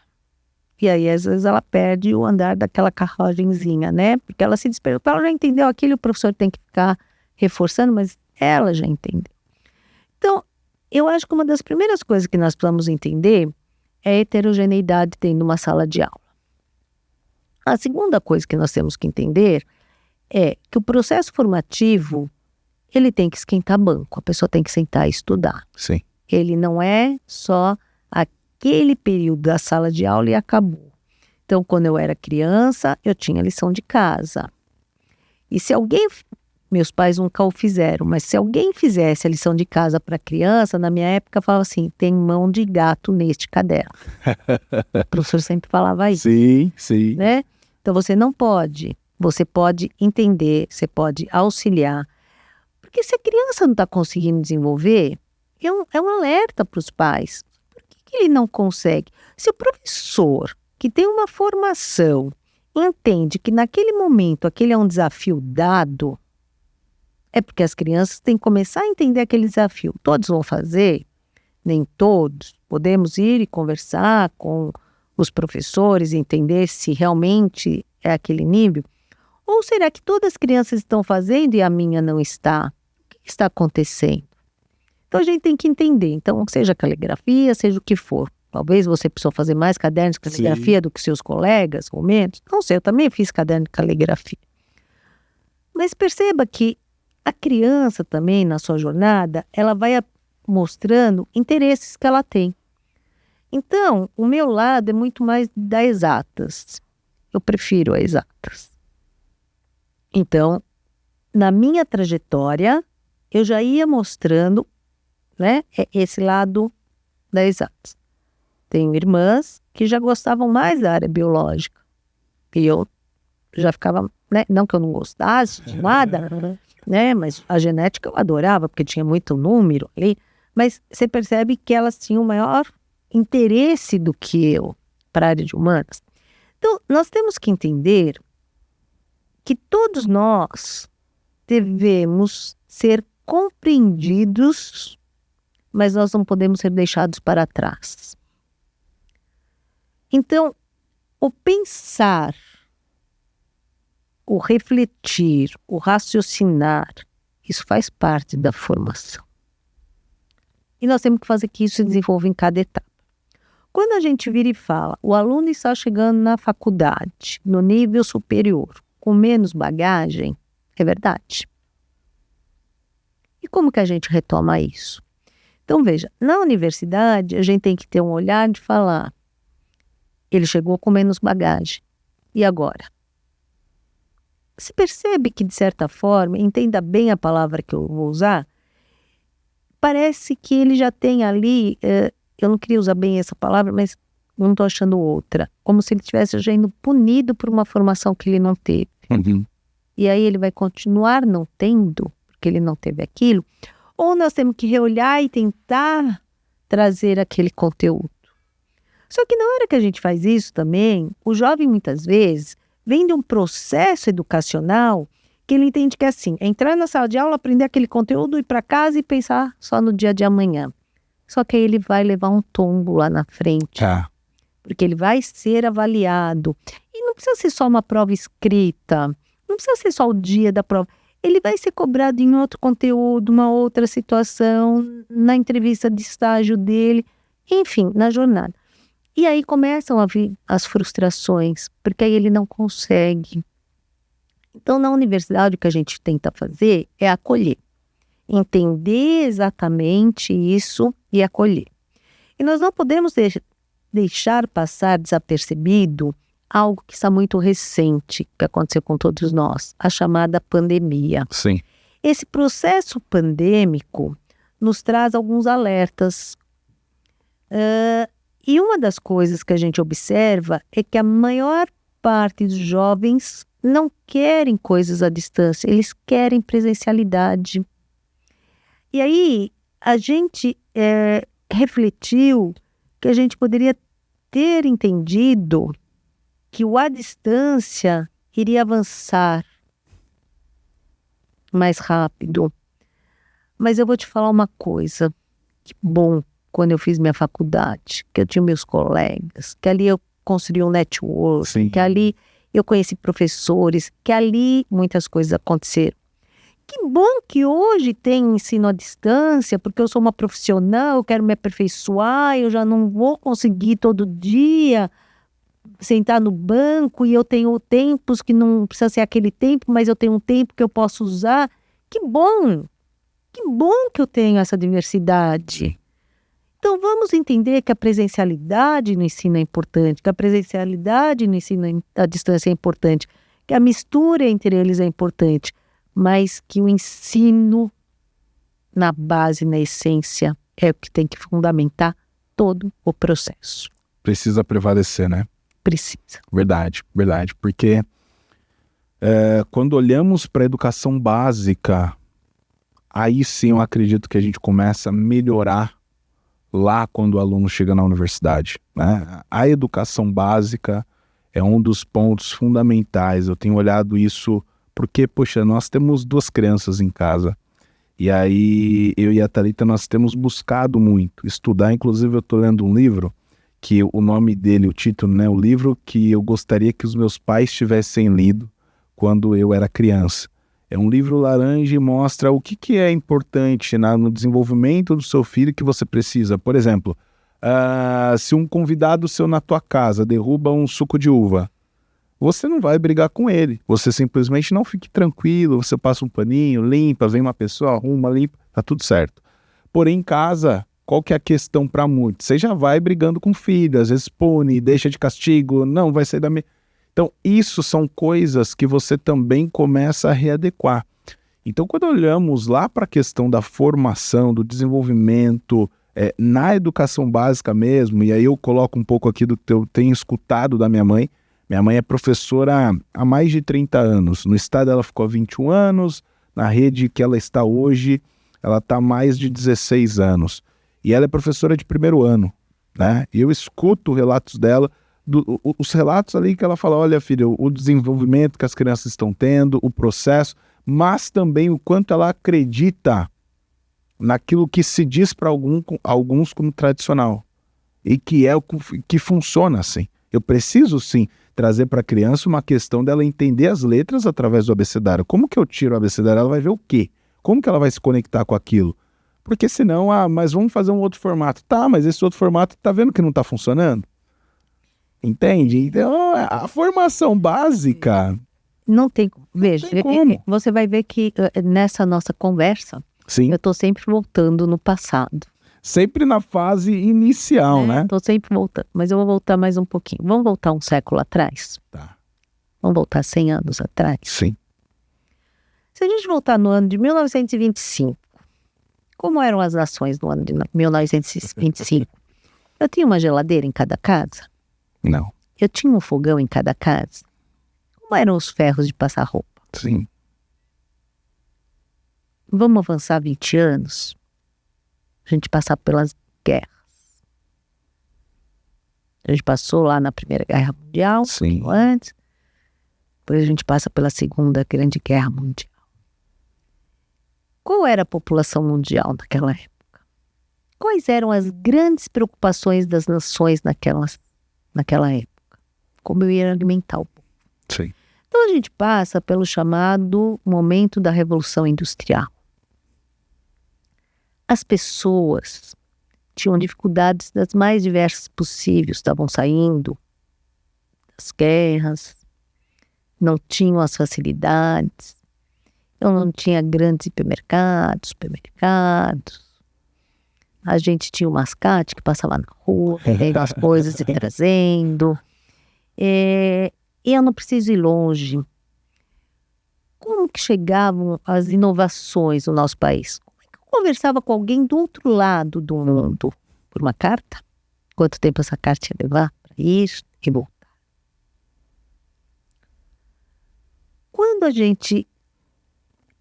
E aí, às vezes, ela perde o andar daquela carruagenzinha, né? Porque ela se dispersa. Ela já entendeu aquilo, o professor tem que ficar reforçando, mas ela já entendeu. Então, eu acho que uma das primeiras coisas que nós precisamos entender é a heterogeneidade dentro de uma sala de aula. A segunda coisa que nós temos que entender é que o processo formativo ele tem que esquentar banco, a pessoa tem que sentar e estudar. Sim. Ele não é só aquele período da sala de aula e acabou. Então, quando eu era criança, eu tinha lição de casa. E se alguém, meus pais nunca o fizeram, mas se alguém fizesse a lição de casa para criança, na minha época falava assim, tem mão de gato neste caderno. O professor sempre falava isso. Sim, sim. Né? Então, você não pode. Você pode entender, você pode auxiliar. Porque se a criança não está conseguindo desenvolver, é um alerta para os pais. Por que ele não consegue? Se o professor, que tem uma formação, entende que naquele momento aquele é um desafio dado, é porque as crianças têm que começar a entender aquele desafio. Todos vão fazer? Nem todos. Podemos ir e conversar com os professores, entender se realmente é aquele nível? Ou será que todas as crianças estão fazendo e a minha não está? O que está acontecendo? Então a gente tem que entender. Então, seja caligrafia, seja o que for. Talvez você precisou fazer mais cadernos de caligrafia do que seus colegas, ou menos. Não sei, eu também fiz caderno de caligrafia. Mas perceba que a criança também, na sua jornada, ela vai mostrando interesses que ela tem. Então, o meu lado é muito mais das exatas. Eu prefiro as exatas. Então, na minha trajetória, eu já ia mostrando, né, esse lado das exatas. Tenho irmãs que já gostavam mais da área biológica. E eu já ficava, né, não que eu não gostasse de nada, né, mas a genética eu adorava, porque tinha muito número ali. Mas você percebe que elas tinham maior interesse do que eu para a área de humanas. Então, nós temos que entender que todos nós devemos ser compreendidos, mas nós não podemos ser deixados para trás. Então, o pensar, o refletir, o raciocinar, isso faz parte da formação. E nós temos que fazer que isso se desenvolva em cada etapa. Quando a gente vira e fala, o aluno está chegando na faculdade, no nível superior, com menos bagagem, é verdade. E como que a gente retoma isso? Então, veja, na universidade, a gente tem que ter um olhar de falar, ele chegou com menos bagagem, e agora? Se percebe que, de certa forma, entenda bem a palavra que eu vou usar, parece que ele já tem ali, eu não queria usar bem essa palavra, mas não estou achando outra, como se ele estivesse já indo punido por uma formação que ele não teve. Uhum. E aí ele vai continuar não tendo, porque ele não teve aquilo, ou nós temos que reolhar e tentar trazer aquele conteúdo. Só que na hora que a gente faz isso também, o jovem muitas vezes vem de um processo educacional que ele entende que é assim, é entrar na sala de aula, aprender aquele conteúdo, ir para casa e pensar só no dia de amanhã. Só que aí ele vai levar um tombo lá na frente, porque ele vai ser avaliado. E não precisa ser só uma prova escrita, não precisa ser só o dia da prova. Ele vai ser cobrado em outro conteúdo, uma outra situação, na entrevista de estágio dele, enfim, na jornada. E aí começam a vir as frustrações, porque aí ele não consegue. Então, na universidade, o que a gente tenta fazer é acolher. Entender exatamente isso e acolher. E nós não podemos deixar passar desapercebido algo que está muito recente, que aconteceu com todos nós, a chamada pandemia. Sim. Esse processo pandêmico nos traz alguns alertas. E uma das coisas que a gente observa é que a maior parte dos jovens não querem coisas à distância, eles querem presencialidade. E aí a gente refletiu que a gente poderia ter entendido que o à distância iria avançar mais rápido. Mas eu vou te falar uma coisa, que bom, quando eu fiz minha faculdade, que eu tinha meus colegas, que ali eu construí um network, Sim. que ali eu conheci professores, que ali muitas coisas aconteceram. Que bom que hoje tem ensino à distância, porque eu sou uma profissional, eu quero me aperfeiçoar, eu já não vou conseguir todo dia sentar no banco e eu tenho tempos que não precisa ser aquele tempo, mas eu tenho um tempo que eu posso usar. Que bom que eu tenho essa diversidade. Então, vamos entender que a presencialidade no ensino é importante, que a presencialidade no ensino à distância é importante, que a mistura entre eles é importante, mas que o ensino na base, na essência, é o que tem que fundamentar todo o processo. Precisa prevalecer, né? Precisa. Verdade, verdade. Porque quando olhamos para a educação básica, aí sim eu acredito que a gente começa a melhorar lá quando o aluno chega na universidade, né? A educação básica é um dos pontos fundamentais. Eu tenho olhado isso porque, poxa, nós temos 2 crianças em casa. E aí, eu e a Thalita, nós temos buscado muito estudar. Inclusive, eu estou lendo um livro, que o nome dele, o título, né? O livro que eu gostaria que os meus pais tivessem lido quando eu era criança. É um livro laranja e mostra o que é importante no desenvolvimento do seu filho que você precisa. Por exemplo, se um convidado seu na tua casa derruba um suco de uva, você não vai brigar com ele. Você simplesmente não fique tranquilo, você passa um paninho, limpa, vem uma pessoa, arruma, limpa, tá tudo certo. Porém, em casa, qual que é a questão para muitos? Você já vai brigando com o filho, às vezes pune, deixa de castigo, não, vai sair da minha... Então, isso são coisas que você também começa a readequar. Então, quando olhamos lá para a questão da formação, do desenvolvimento, na educação básica mesmo, e aí eu coloco um pouco aqui do que eu tenho escutado da minha mãe. Minha mãe é professora há mais de 30 anos. No estado ela ficou há 21 anos, na rede que ela está hoje, ela está há mais de 16 anos. E ela é professora de 1º ano, né? E eu escuto relatos dela, os relatos ali que ela fala, olha filha, o desenvolvimento que as crianças estão tendo, o processo, mas também o quanto ela acredita naquilo que se diz para alguns como tradicional e que é o que funciona assim. Eu preciso sim trazer para a criança uma questão dela entender as letras através do abecedário. Como que eu tiro o abecedário? Ela vai ver o quê? Como que ela vai se conectar com aquilo? Porque senão, mas vamos fazer um outro formato. Tá, mas esse outro formato tá vendo que não tá funcionando? Entende? Então, a formação básica... Não tem como. Veja, tem como. Você vai ver que nessa nossa conversa, Sim. eu estou sempre voltando no passado. Sempre na fase inicial, né? Estou sempre voltando, mas eu vou voltar mais um pouquinho. Vamos voltar um século atrás? Tá. Vamos voltar 100 anos atrás? Sim. Se a gente voltar no ano de 1925, como eram as nações no ano de 1925? Eu tinha uma geladeira em cada casa? Não. Eu tinha um fogão em cada casa? Como eram os ferros de passar roupa? Sim. Vamos avançar 20 anos? A gente passar pelas guerras. A gente passou lá na Primeira Guerra Mundial, Sim. Antes. Depois a gente passa pela Segunda Grande Guerra Mundial. Qual era a população mundial naquela época? Quais eram as grandes preocupações das nações naquela época? Como eu ia alimentar o povo. Sim. Então a gente passa pelo chamado momento da Revolução Industrial. As pessoas tinham dificuldades das mais diversas possíveis, estavam saindo das guerras, não tinham as facilidades, eu não tinha grandes supermercados. A gente tinha o mascate que passava na rua, vendendo as coisas e trazendo. E eu não preciso ir longe. Como que chegavam as inovações no nosso país? Como é que eu conversava com alguém do outro lado do mundo? Por uma carta? Quanto tempo essa carta ia levar para ir e voltar? Quando a gente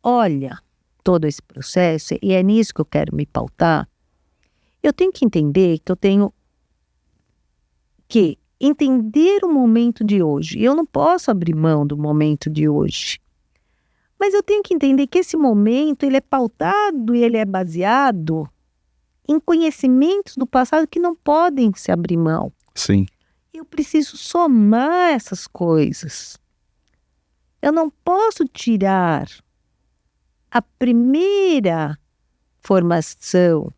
olha todo esse processo, e é nisso que eu quero me pautar, eu tenho que entender que eu tenho que entender o momento de hoje. Eu não posso abrir mão do momento de hoje. Mas eu tenho que entender que esse momento ele é pautado e ele é baseado em conhecimentos do passado que não podem se abrir mão. Sim. Eu preciso somar essas coisas. Eu não posso tirar a primeira formação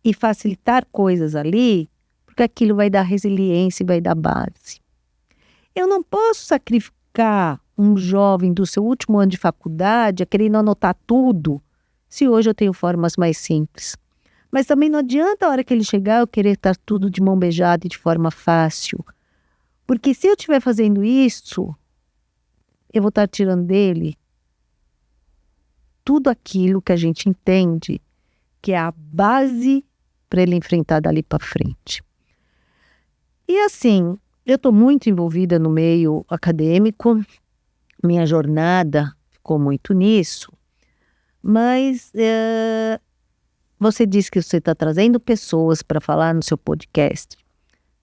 e facilitar coisas ali, porque aquilo vai dar resiliência e vai dar base. Eu não posso sacrificar um jovem do seu último ano de faculdade a querendo anotar tudo, se hoje eu tenho formas mais simples. Mas também não adianta a hora que ele chegar eu querer estar tudo de mão beijada e de forma fácil. Porque se eu estiver fazendo isso, eu vou estar tirando dele tudo aquilo que a gente entende que é a base para ele enfrentar dali para frente. E assim, eu estou muito envolvida no meio acadêmico, minha jornada ficou muito nisso, mas você disse que você está trazendo pessoas para falar no seu podcast.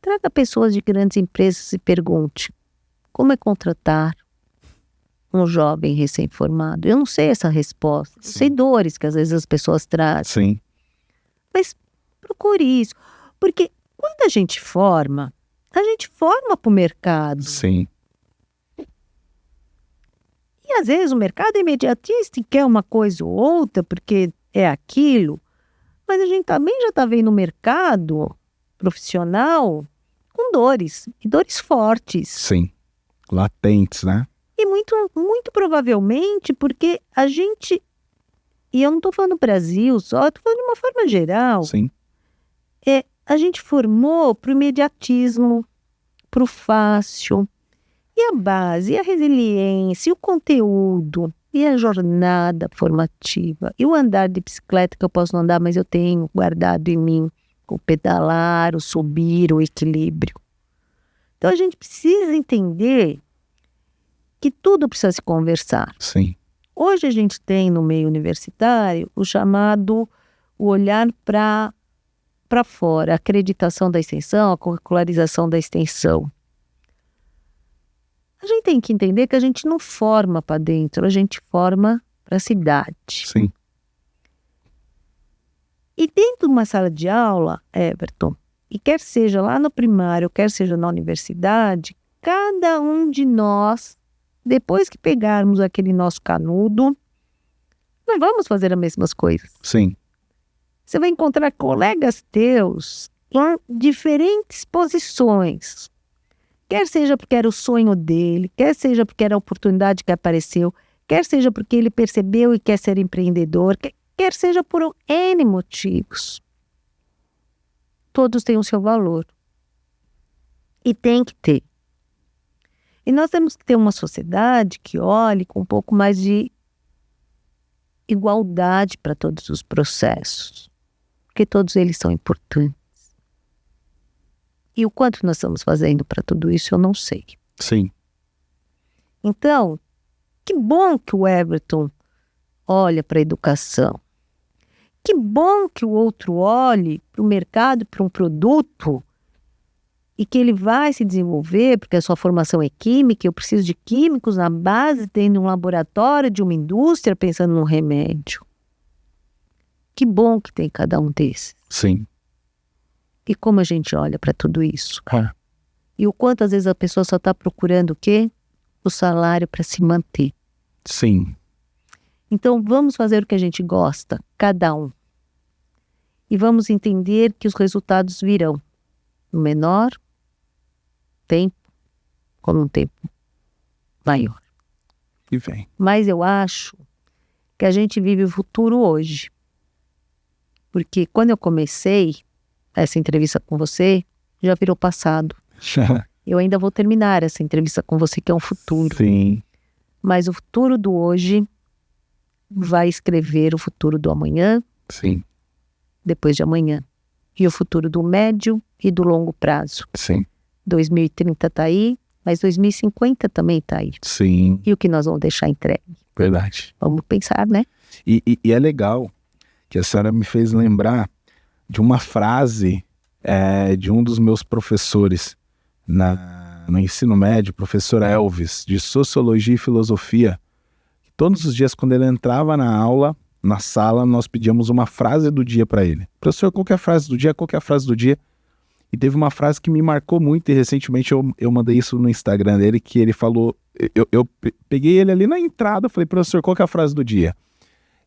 Traga pessoas de grandes empresas e pergunte: como é contratar um jovem recém-formado? Eu não sei essa resposta. Eu sei dores que às vezes as pessoas trazem. Sim. Mas procure isso. Porque quando a gente forma para o mercado. Sim. E às vezes o mercado é imediatista e quer uma coisa ou outra porque é aquilo. Mas a gente também já está vendo o mercado profissional com dores. E dores fortes. Sim. Latentes, né? E muito, muito provavelmente porque a gente... E eu não estou falando Brasil só, estou falando de uma forma geral. Sim. A gente formou para o imediatismo, para o fácil. E a base, e a resiliência, e o conteúdo, e a jornada formativa, e o andar de bicicleta que eu posso não andar, mas eu tenho guardado em mim, o pedalar, o subir, o equilíbrio. Então a gente precisa entender que tudo precisa se conversar. Sim. Hoje a gente tem no meio universitário o chamado o olhar para fora, a acreditação da extensão, a curricularização da extensão. A gente tem que entender que a gente não forma para dentro, a gente forma para a cidade. Sim. E dentro de uma sala de aula, Everton, e quer seja lá no primário, quer seja na universidade, cada um de nós, depois que pegarmos aquele nosso canudo, não vamos fazer as mesmas coisas. Sim. Você vai encontrar colegas teus em diferentes posições. Quer seja porque era o sonho dele, quer seja porque era a oportunidade que apareceu, quer seja porque ele percebeu e quer ser empreendedor, quer seja por N motivos. Todos têm o seu valor. E tem que ter. E nós temos que ter uma sociedade que olhe com um pouco mais de igualdade para todos os processos. Porque todos eles são importantes. E o quanto nós estamos fazendo para tudo isso, eu não sei. Sim. Então, que bom que o Everton olha para a educação. Que bom que o outro olhe para o mercado, para um produto, e que ele vai se desenvolver, porque a sua formação é química, eu preciso de químicos na base, tendo um laboratório de uma indústria, pensando num remédio. Que bom que tem cada um desses. Sim. E como a gente olha para tudo isso? E o quanto às vezes a pessoa só está procurando o quê? O salário para se manter. Sim. Então vamos fazer o que a gente gosta, cada um. E vamos entender que os resultados virão no menor tempo ou num tempo maior. E vem. Mas eu acho que a gente vive o futuro hoje. Porque quando eu comecei essa entrevista com você, já virou passado. Eu ainda vou terminar essa entrevista com você, que é um futuro. Sim. Mas o futuro do hoje vai escrever o futuro do amanhã, Sim. depois de amanhã. E o futuro do médio e do longo prazo. Sim. 2030 está aí, mas 2050 também está aí. Sim. E o que nós vamos deixar entregue? Verdade. Vamos pensar, né? E é legal que a senhora me fez lembrar de uma frase de um dos meus professores no ensino médio, professor Elvis, de Sociologia e Filosofia. Todos os dias, quando ele entrava na aula, na sala, nós pedíamos uma frase do dia para ele. Professor, qual que é a frase do dia? Qual que é a frase do dia? E teve uma frase que me marcou muito, e recentemente eu mandei isso no Instagram dele, que ele falou, eu peguei ele ali na entrada, falei, professor, qual que é a frase do dia?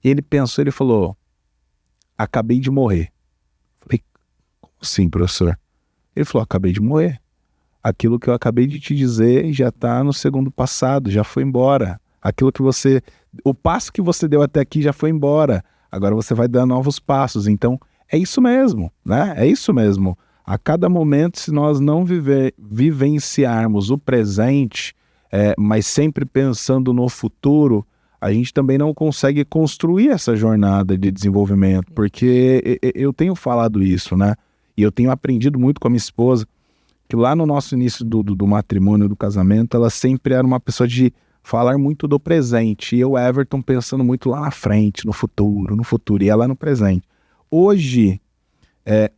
E ele pensou, ele falou, acabei de morrer. Falei, como assim, professor? Ele falou, acabei de morrer. Aquilo que eu acabei de te dizer já está no segundo passado, já foi embora. Aquilo que o passo que você deu até aqui já foi embora. Agora você vai dar novos passos. Então, É isso mesmo, né? É isso mesmo. A cada momento, se nós não vivenciarmos o presente, mas sempre pensando no futuro, a gente também não consegue construir essa jornada de desenvolvimento, porque eu tenho falado isso, né? E eu tenho aprendido muito com a minha esposa, que lá no nosso início do matrimônio, do casamento, ela sempre era uma pessoa de falar muito do presente. E eu, Everton, pensando muito lá na frente, no futuro, e ela no presente. Hoje,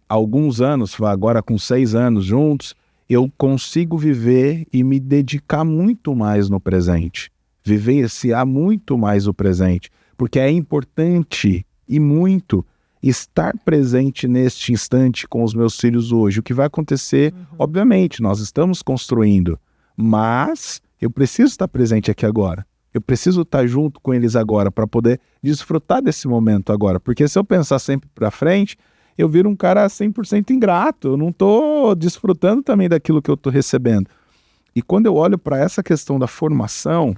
alguns anos, agora com 6 anos juntos, eu consigo viver e me dedicar muito mais no presente. Vivenciar muito mais o presente. Porque é importante e muito estar presente neste instante com os meus filhos hoje. O que vai acontecer, obviamente, nós estamos construindo, mas eu preciso estar presente aqui agora. Eu preciso estar junto com eles agora para poder desfrutar desse momento agora. Porque se eu pensar sempre para frente, eu viro um cara 100% ingrato. Eu não estou desfrutando também daquilo que eu estou recebendo. E quando eu olho para essa questão da formação,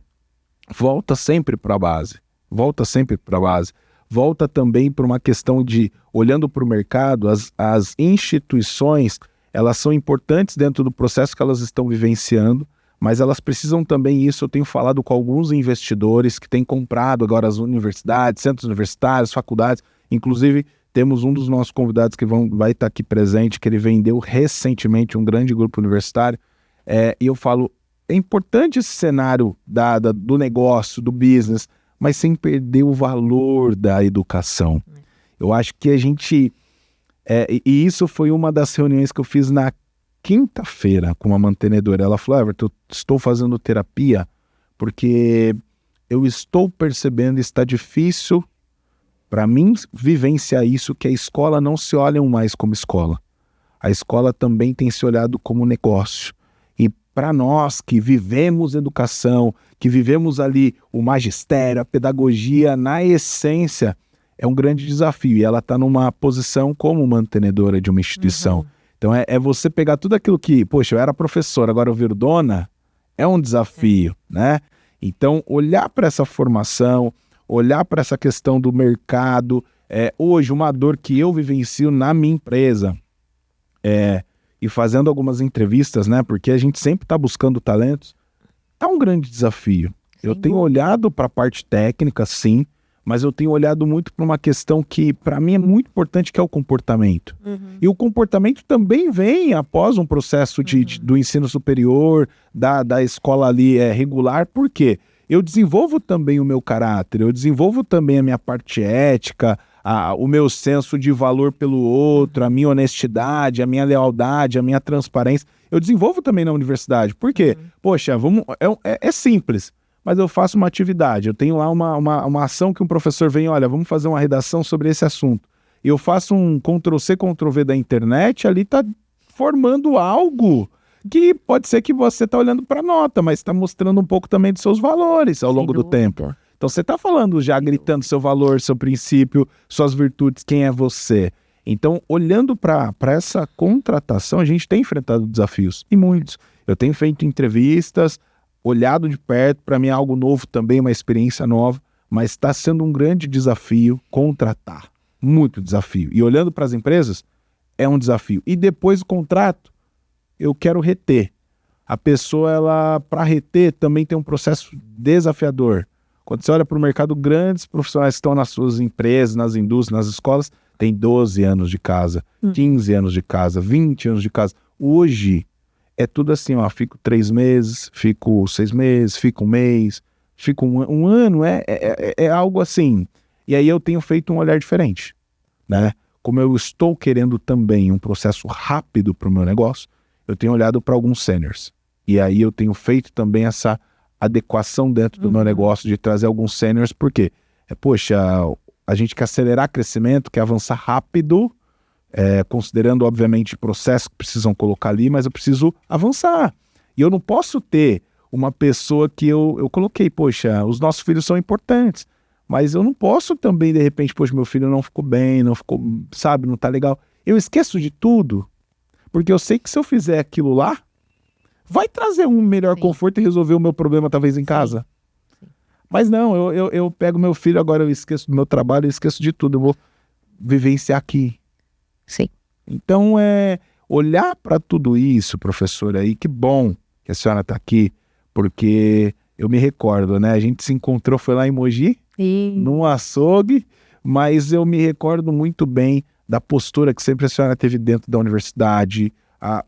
volta sempre para a base. Volta também para uma questão de, olhando para o mercado, as instituições, elas são importantes dentro do processo que elas estão vivenciando, mas elas precisam também, isso eu tenho falado com alguns investidores que têm comprado agora as universidades, centros universitários, faculdades, inclusive temos um dos nossos convidados que vai estar aqui presente, que ele vendeu recentemente um grande grupo universitário, e eu falo, é importante esse cenário do negócio, do business, mas sem perder o valor da educação. Eu acho que a gente... e isso foi uma das reuniões que eu fiz na quinta-feira com uma mantenedora. Ela falou, Everton, eu estou fazendo terapia porque eu estou percebendo, está difícil para mim vivenciar isso, que a escola não se olha mais como escola. A escola também tem se olhado como negócio. E para nós que vivemos educação, que vivemos ali o magistério, a pedagogia, na essência, é um grande desafio. E ela está numa posição como mantenedora de uma instituição. Então é você pegar tudo aquilo que, poxa, eu era professor, agora eu viro dona, é um desafio, né? Então, olhar para essa formação, olhar para essa questão do mercado, hoje uma dor que eu vivencio na minha empresa, e fazendo algumas entrevistas, né? Porque a gente sempre está buscando talentos, é um grande desafio. Eu tenho olhado para a parte técnica, sim, mas eu tenho olhado muito para uma questão que, para mim, é muito importante, que é o comportamento. E o comportamento também vem após um processo do ensino superior, da escola ali regular. Por quê? Eu desenvolvo também o meu caráter, eu desenvolvo também a minha parte ética, o meu senso de valor pelo outro, a minha honestidade, a minha lealdade, a minha transparência. Eu desenvolvo também na universidade. Por quê? Poxa, é simples. Mas eu faço uma atividade, eu tenho lá uma ação que um professor vem, olha, vamos fazer uma redação sobre esse assunto. E eu faço um Ctrl+C, Ctrl+V da internet, ali está formando algo que pode ser que você está olhando para a nota, mas está mostrando um pouco também dos seus valores ao longo do tempo. Então você está falando já, gritando seu valor, seu princípio, suas virtudes, quem é você. Então, olhando para essa contratação, a gente tem enfrentado desafios, e muitos. Eu tenho feito entrevistas, olhado de perto, para mim é algo novo também, uma experiência nova, mas está sendo um grande desafio contratar, muito desafio. E olhando para as empresas, é um desafio. E depois do contrato, eu quero reter. A pessoa, ela, para reter, também tem um processo desafiador. Quando você olha para o mercado, grandes profissionais que estão nas suas empresas, nas indústrias, nas escolas, têm 12 anos de casa, 15 anos de casa, 20 anos de casa. Hoje, é tudo assim, ó, fico 3 meses, fico 6 meses, fico 1 mês, fico um ano, é algo assim. E aí eu tenho feito um olhar diferente, né? Como eu estou querendo também um processo rápido para o meu negócio, eu tenho olhado para alguns seniors. E aí eu tenho feito também essa adequação dentro do meu negócio de trazer alguns seniors, porque, poxa, a gente quer acelerar crescimento, quer avançar rápido, considerando, obviamente, processos que precisam colocar ali, mas eu preciso avançar. E eu não posso ter uma pessoa que eu coloquei, poxa, os nossos filhos são importantes, mas eu não posso também, de repente, poxa, meu filho não ficou bem, não ficou, sabe, não tá legal. Eu esqueço de tudo, porque eu sei que se eu fizer aquilo lá, vai trazer um melhor conforto e resolver o meu problema, talvez, em casa. Mas não, eu pego meu filho, agora eu esqueço do meu trabalho, eu esqueço de tudo, eu vou vivenciar aqui. sim. Então, olhar para tudo isso, professora, aí, que bom que a senhora está aqui, porque eu me recordo, né? A gente se encontrou, foi lá em Mogi, num açougue, mas eu me recordo muito bem da postura que sempre a senhora teve dentro da universidade,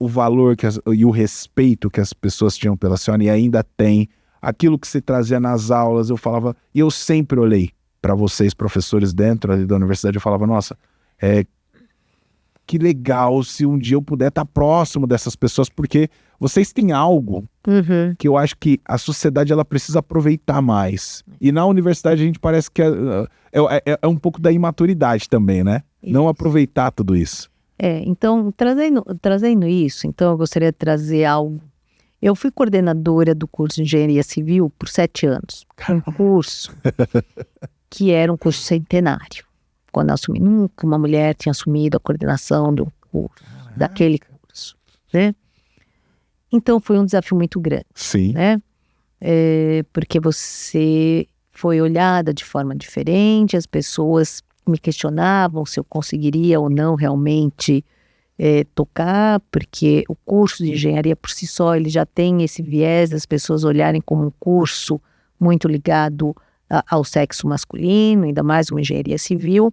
o valor e o respeito que as pessoas tinham pela senhora e ainda tem, aquilo que se trazia nas aulas, eu falava, e eu sempre olhei para vocês, professores dentro ali da universidade, eu falava, nossa, que legal se um dia eu puder estar próximo dessas pessoas, porque vocês têm algo que eu acho que a sociedade ela precisa aproveitar mais. E na universidade a gente parece que é um pouco da imaturidade também, né? Isso. Não aproveitar tudo isso. Então, trazendo isso, então eu gostaria de trazer algo. Eu fui coordenadora do curso de Engenharia Civil por 7 anos. Um curso que era um curso centenário. Quando eu assumi, nunca uma mulher tinha assumido a coordenação de um curso, daquele curso, né? Então foi um desafio muito grande. Sim. Né? Porque você foi olhada de forma diferente, as pessoas me questionavam se eu conseguiria ou não realmente tocar, porque o curso de engenharia por si só, ele já tem esse viés das pessoas olharem como um curso muito ligado ao sexo masculino, ainda mais uma engenharia civil.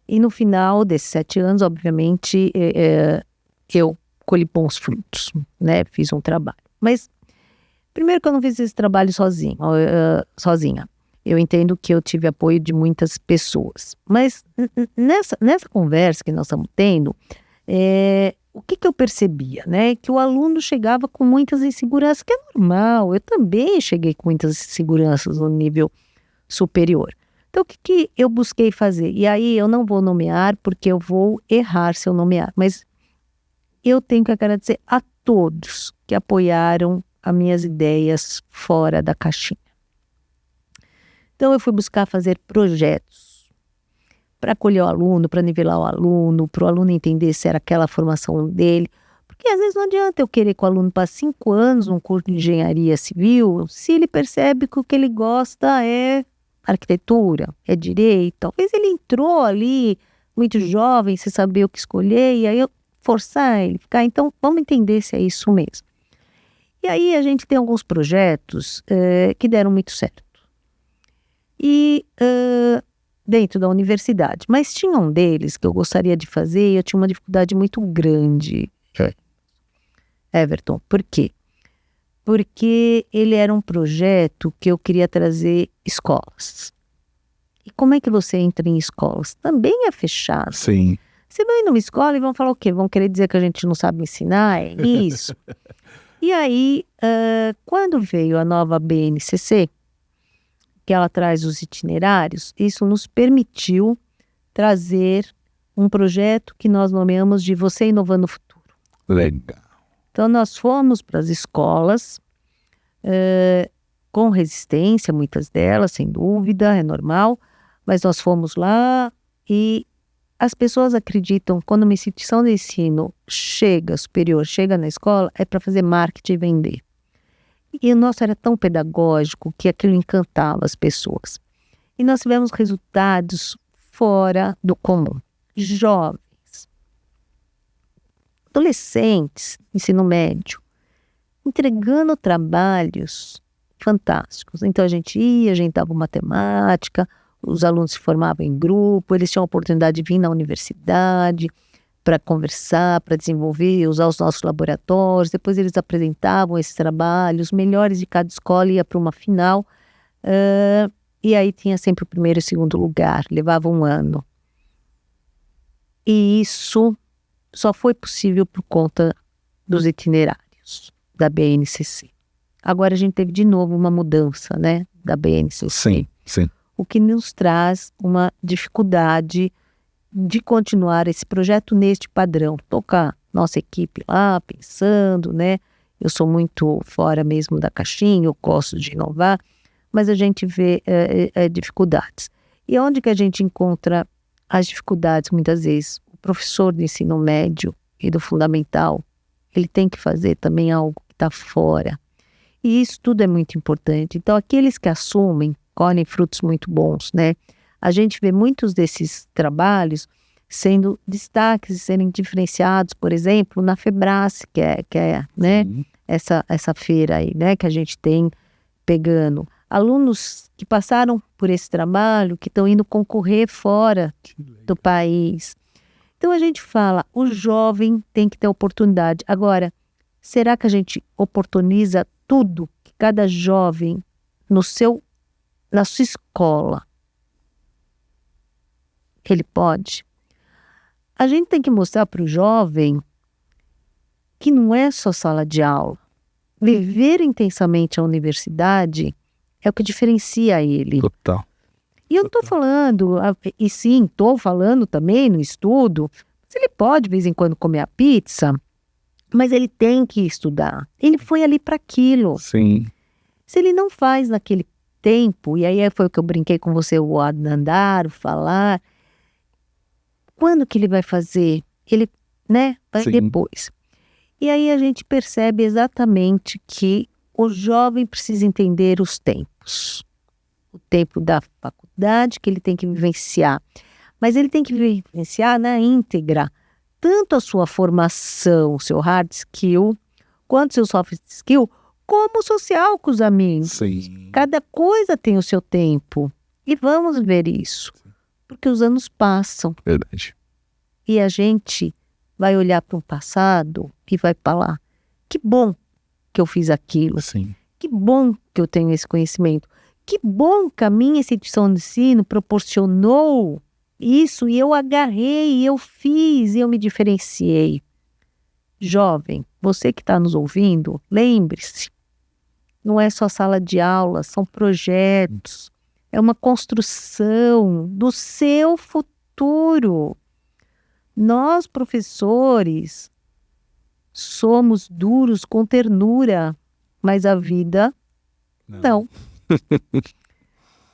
E no final desses 7 anos, obviamente, eu colhi bons frutos, né? Fiz um trabalho. Mas, primeiro que eu não fiz esse trabalho sozinha. Eu entendo que eu tive apoio de muitas pessoas. Mas, nessa conversa que nós estamos tendo, o que eu percebia, né? Que o aluno chegava com muitas inseguranças, que é normal. Eu também cheguei com muitas inseguranças no nível superior. Então, o que eu busquei fazer? E aí, eu não vou nomear, porque eu vou errar se eu nomear. Mas eu tenho que agradecer a todos que apoiaram as minhas ideias fora da caixinha. Então, eu fui buscar fazer projetos para acolher o aluno, para nivelar o aluno, para o aluno entender se era aquela formação dele. Porque, às vezes, não adianta eu querer que o aluno passe 5 anos num curso de engenharia civil, se ele percebe que o que ele gosta é arquitetura, é direito. Talvez ele entrou ali muito jovem, sem saber o que escolher, e aí eu forçar ele a ficar. Então, vamos entender se é isso mesmo. E aí a gente tem alguns projetos que deram muito certo. E dentro da universidade. Mas tinha um deles que eu gostaria de fazer e eu tinha uma dificuldade muito grande, Everton. Por quê? Porque ele era um projeto que eu queria trazer escolas. E como é que você entra em escolas? Também é fechado. Sim. Você vai numa escola e vão falar o quê? Vão querer dizer que a gente não sabe ensinar? É isso. E aí, quando veio a nova BNCC, que ela traz os itinerários, isso nos permitiu trazer um projeto que nós nomeamos de Você Inovando o Futuro. Legal. Então, nós fomos para as escolas, com resistência, muitas delas, sem dúvida, é normal, mas nós fomos lá e as pessoas acreditam, quando uma instituição de ensino superior, chega na escola, é para fazer marketing e vender. E o nosso era tão pedagógico que aquilo encantava as pessoas. E nós tivemos resultados fora do comum. Jovens, adolescentes, ensino médio, entregando trabalhos fantásticos. Então a gente dava matemática, os alunos se formavam em grupo, eles tinham a oportunidade de vir na universidade para conversar, para desenvolver, usar os nossos laboratórios. Depois eles apresentavam esses trabalhos, os melhores de cada escola ia para uma final, e aí tinha sempre o primeiro e o segundo lugar, levava 1 ano. E isso só foi possível por conta dos itinerários da BNCC. Agora a gente teve de novo uma mudança, né, da BNCC. Sim, sim. O que nos traz uma dificuldade de continuar esse projeto neste padrão. Tocar nossa equipe lá, pensando, né? Eu sou muito fora mesmo da caixinha, eu gosto de inovar, mas a gente vê dificuldades. E onde que a gente encontra as dificuldades, muitas vezes? O professor do ensino médio e do fundamental, ele tem que fazer também algo que está fora. E isso tudo é muito importante. Então, aqueles que assumem, colhem frutos muito bons, né? A gente vê muitos desses trabalhos sendo destaques, serem diferenciados, por exemplo, na FEBRASE, que é né, essa feira aí, né, que a gente tem pegando. Alunos que passaram por esse trabalho, que estão indo concorrer fora do país. Então a gente fala, o jovem tem que ter oportunidade. Agora, será que a gente oportuniza tudo que cada jovem na sua escola ele pode? A gente tem que mostrar para o jovem que não é só sala de aula. Viver intensamente a universidade é o que diferencia ele. Total. E eu não estou falando, e sim, estou falando também no estudo, se ele pode de vez em quando comer a pizza, mas ele tem que estudar. Ele foi ali para aquilo. Sim. Se ele não faz naquele tempo, e aí foi o que eu brinquei com você, o andar, o falar, quando que ele vai fazer? Ele, né, vai Sim. depois. E aí a gente percebe exatamente que o jovem precisa entender os tempos. O tempo da faculdade que ele tem que vivenciar. Mas ele tem que vivenciar na íntegra tanto a sua formação, o seu hard skill, quanto o seu soft skill, como o social com os amigos. Sim. Cada coisa tem o seu tempo. E vamos ver isso. Porque os anos passam. Verdade. E a gente vai olhar para o passado e vai falar, que bom que eu fiz aquilo. Sim. Que bom que eu tenho esse conhecimento. Que bom que a minha instituição de ensino proporcionou isso e eu agarrei, eu fiz, eu me diferenciei. Jovem, você que está nos ouvindo, lembre-se, não é só sala de aula, são projetos, é uma construção do seu futuro. Nós, professores, somos duros com ternura, mas a vida não.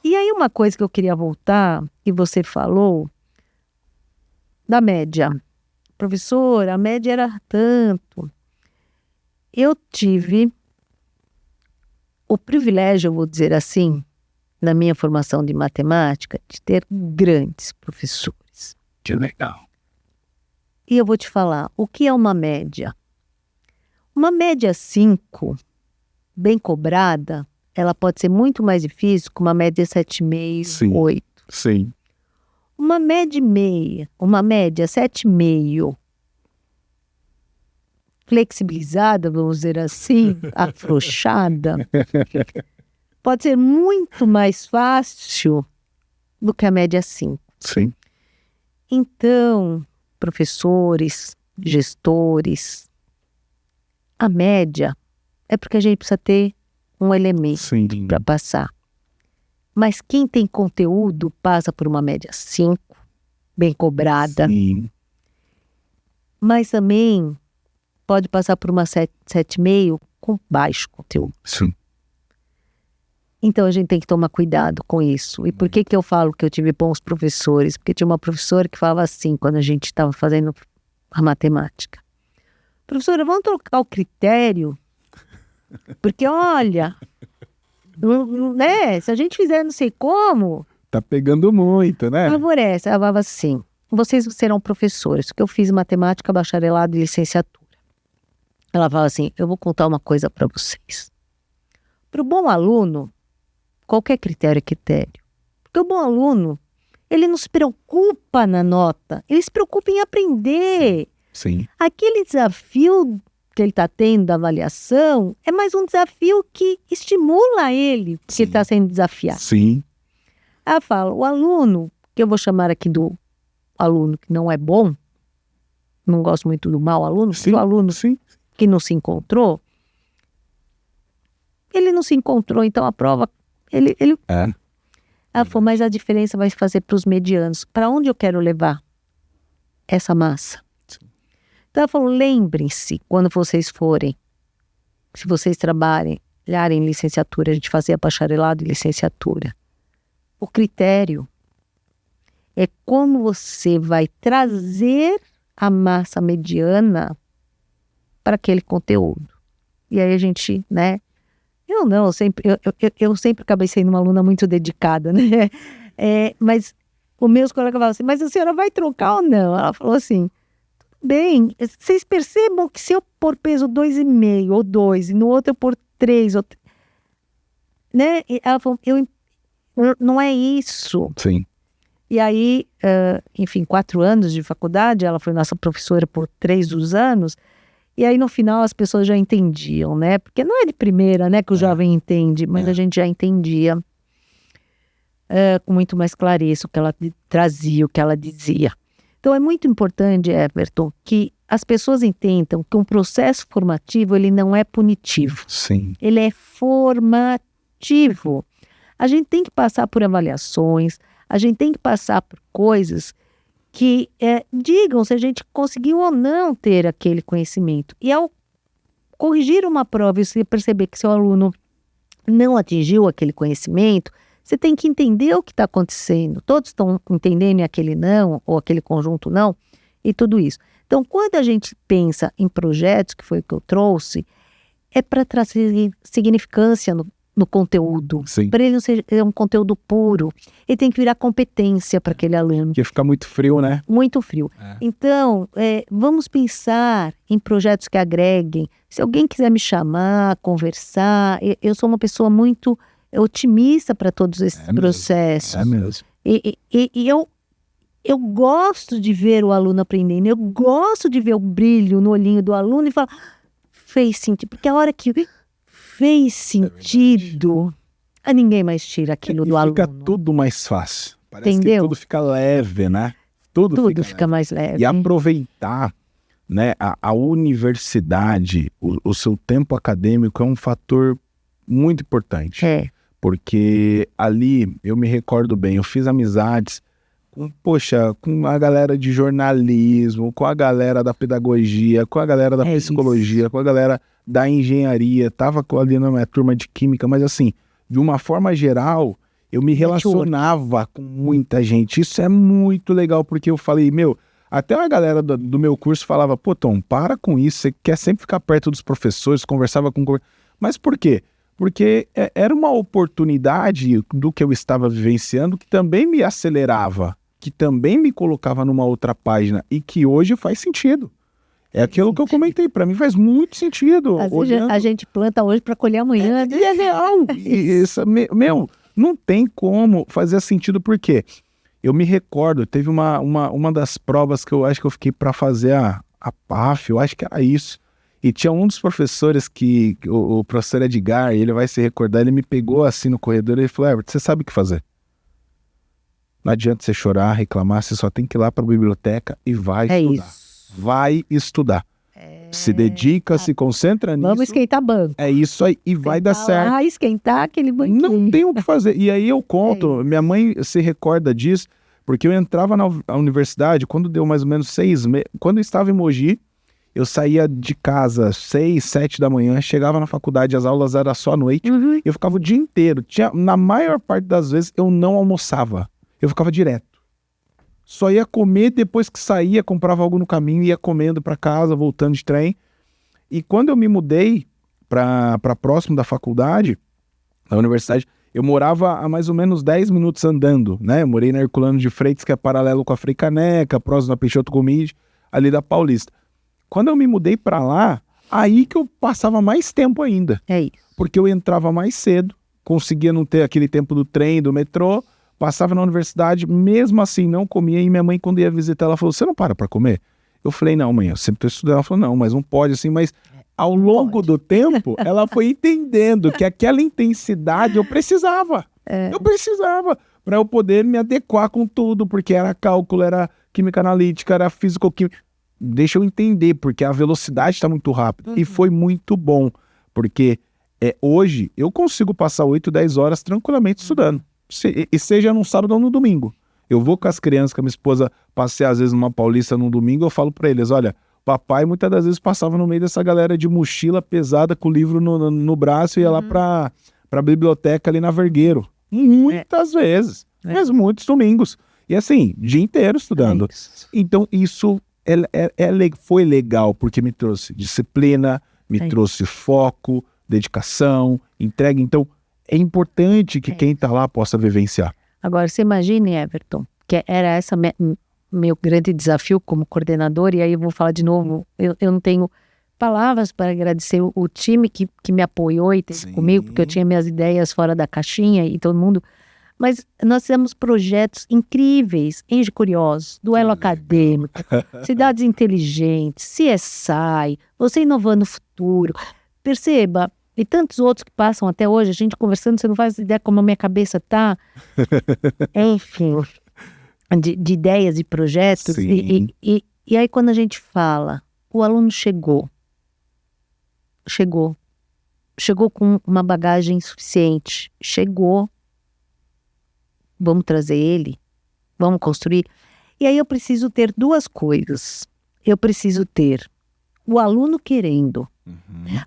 E aí uma coisa que eu queria voltar, que você falou, da média. Professora, a média era tanto. Eu tive o privilégio, eu vou dizer assim, na minha formação de matemática, de ter grandes professores. Que legal. E eu vou te falar, o que é uma média? Uma média 5, bem cobrada, ela pode ser muito mais difícil que uma média 7,5, Sim. 8. Sim. Uma média meia, uma média 7,5, flexibilizada, vamos dizer assim, afrouxada, pode ser muito mais fácil do que a média 5. Sim. Então, professores, gestores, a média é porque a gente precisa ter um elemento Sim. para passar. Mas quem tem conteúdo passa por uma média 5, bem cobrada, Sim. mas também pode passar por uma 7,5 com baixo conteúdo. Sim. Então a gente tem que tomar cuidado com isso. E por que eu falo que eu tive bons professores? Porque tinha uma professora que falava assim, quando a gente estava fazendo a matemática. Professora, vamos trocar o critério? Porque olha, né, se a gente fizer não sei como, Tá pegando muito, né? favorece. Ela falava assim, vocês serão professores, porque eu fiz matemática, bacharelado e licenciatura. Ela falava assim, eu vou contar uma coisa para vocês. Para o bom aluno, qualquer critério é critério. Porque o bom aluno, ele não se preocupa na nota, ele se preocupa em aprender. Sim. Aquele desafio que ele está tendo da avaliação é mais um desafio que estimula ele, que ele está sendo desafiado. Sim. Ela fala, o aluno, que eu vou chamar aqui do aluno que não é bom, não gosto muito do mau aluno, Sim. o aluno Sim. que não se encontrou, ele não se encontrou, então a prova, ele É. ela falou, mas a diferença vai fazer para os medianos. Para onde eu quero levar essa massa? Então ela falou, lembrem-se, quando vocês forem, se vocês trabalharem em licenciatura, a gente fazia bacharelado e licenciatura. O critério é como você vai trazer a massa mediana para aquele conteúdo. E aí a gente, né? Eu sempre acabei sendo uma aluna muito dedicada, né? Mas os meus colegas falavam assim, mas a senhora vai trocar ou não? Ela falou assim, bem, vocês percebam que se eu pôr peso 2,5 ou 2, e no outro eu pôr 3, né? E ela falou, não é isso. Sim. E aí, enfim, 4 anos de faculdade, ela foi nossa professora por 3 dos anos, e aí no final as pessoas já entendiam, né? Porque não é de primeira, né, que o jovem entende, mas a gente já entendia com muito mais clareza o que ela trazia, o que ela dizia. Então é muito importante, Everton, que as pessoas entendam que um processo formativo, ele não é punitivo. Sim. Ele é formativo. A gente tem que passar por avaliações, a gente tem que passar por coisas que digam se a gente conseguiu ou não ter aquele conhecimento. E ao corrigir uma prova e você perceber que seu aluno não atingiu aquele conhecimento, você tem que entender o que está acontecendo. Todos estão entendendo aquele não, ou aquele conjunto não, e tudo isso. Então, quando a gente pensa em projetos, que foi o que eu trouxe, é para trazer significância no conteúdo. Para ele não ser um conteúdo puro. Ele tem que virar competência para aquele aluno. Porque fica muito frio, né? Muito frio. Então, vamos pensar em projetos que agreguem. Se alguém quiser me chamar, conversar, eu sou uma pessoa muito otimista para todos esses processos. É mesmo. E eu gosto de ver o aluno aprendendo, eu gosto de ver o brilho no olhinho do aluno e falar, fez sentido. Porque a hora que fez sentido, ninguém mais tira aquilo do aluno. Fica tudo mais fácil. Parece Entendeu? que tudo fica leve, né? Tudo fica mais leve. E aproveitar, né, a universidade, o seu tempo acadêmico é um fator muito importante. Porque ali, eu me recordo bem, eu fiz amizades com a galera de jornalismo, com a galera da pedagogia, com a galera da psicologia, com a galera da engenharia, tava ali na minha turma de química, mas assim, de uma forma geral, eu me relacionava com muita gente. Isso é muito legal, porque eu falei, até a galera do meu curso falava, pô, Tom, para com isso, você quer sempre ficar perto dos professores, conversava com... Mas por quê? Porque era uma oportunidade do que eu estava vivenciando que também me acelerava, que também me colocava numa outra página e que hoje faz sentido. É aquilo que eu comentei, para mim faz muito sentido. Às vezes a gente planta hoje para colher amanhã. E é real. Isso, não tem como fazer sentido, porque eu me recordo, teve uma das provas que eu acho que eu fiquei para fazer a PAF, eu acho que era isso. E tinha um dos professores que, o professor Edgar, ele vai se recordar, ele me pegou assim no corredor e ele falou, Everton, você sabe o que fazer. Não adianta você chorar, reclamar, você só tem que ir lá para a biblioteca e vai estudar. Vai estudar. Se dedica, se concentra nisso. Vamos esquentar banco. É isso aí, e vai dar certo. Lá, esquentar aquele banquinho. Não tem o que fazer. E aí eu conto, minha mãe se recorda disso, porque eu entrava na universidade, quando deu mais ou menos 6 meses, quando eu estava em Mogi, eu saía de casa 6, 7 da manhã, chegava na faculdade, as aulas eram só à noite, eu ficava o dia inteiro. Na maior parte das vezes, eu não almoçava. Eu ficava direto. Só ia comer depois que saía, comprava algo no caminho, ia comendo para casa, voltando de trem. E quando eu me mudei para próximo da faculdade, da universidade, eu morava a mais ou menos 10 minutos andando, né? Eu morei na Herculano de Freitas, que é paralelo com a Frei Caneca, próximo da Peixoto Gomide, ali da Paulista. Quando eu me mudei para lá, aí que eu passava mais tempo ainda. É isso. Porque eu entrava mais cedo, conseguia não ter aquele tempo do trem, do metrô, passava na universidade, mesmo assim não comia, e minha mãe, quando ia visitar, ela falou, você não para comer? Eu falei, não, mãe, eu sempre estou estudando. Ela falou, não, mas não pode assim, mas ao longo do tempo, ela foi entendendo que aquela intensidade eu precisava. Eu precisava, para eu poder me adequar com tudo, porque era cálculo, era química analítica, era físico-química. Deixa eu entender, porque a velocidade está muito rápida. E foi muito bom, porque hoje eu consigo passar 8, 10 horas tranquilamente estudando. E seja num sábado ou no domingo. Eu vou com as crianças, com a minha esposa, passear às vezes numa Paulista num domingo, eu falo para eles, olha, papai muitas das vezes passava no meio dessa galera de mochila pesada com o livro no braço e ia lá pra biblioteca ali na Vergueiro. Muitas vezes, mas muitos domingos. E assim, dia inteiro estudando. Então isso foi legal, porque me trouxe disciplina, me trouxe foco, dedicação, entrega. Então, é importante que quem está lá possa vivenciar. Agora, você imagine, Everton, que era essa meu grande desafio como coordenador, e aí eu vou falar de novo, eu não tenho palavras para agradecer o time que me apoiou e teve comigo, porque eu tinha minhas ideias fora da caixinha e todo mundo. Mas nós fizemos projetos incríveis, Engie Curiosos, Duelo Acadêmico, Cidades Inteligentes, CSI, Você Inovando o Futuro. Perceba, e tantos outros que passam até hoje, a gente conversando, você não faz ideia como a minha cabeça tá. Enfim, de ideias e projetos. E aí quando a gente fala, o aluno chegou com uma bagagem suficiente, vamos trazer ele, vamos construir. E aí eu preciso ter duas coisas. Eu preciso ter o aluno querendo,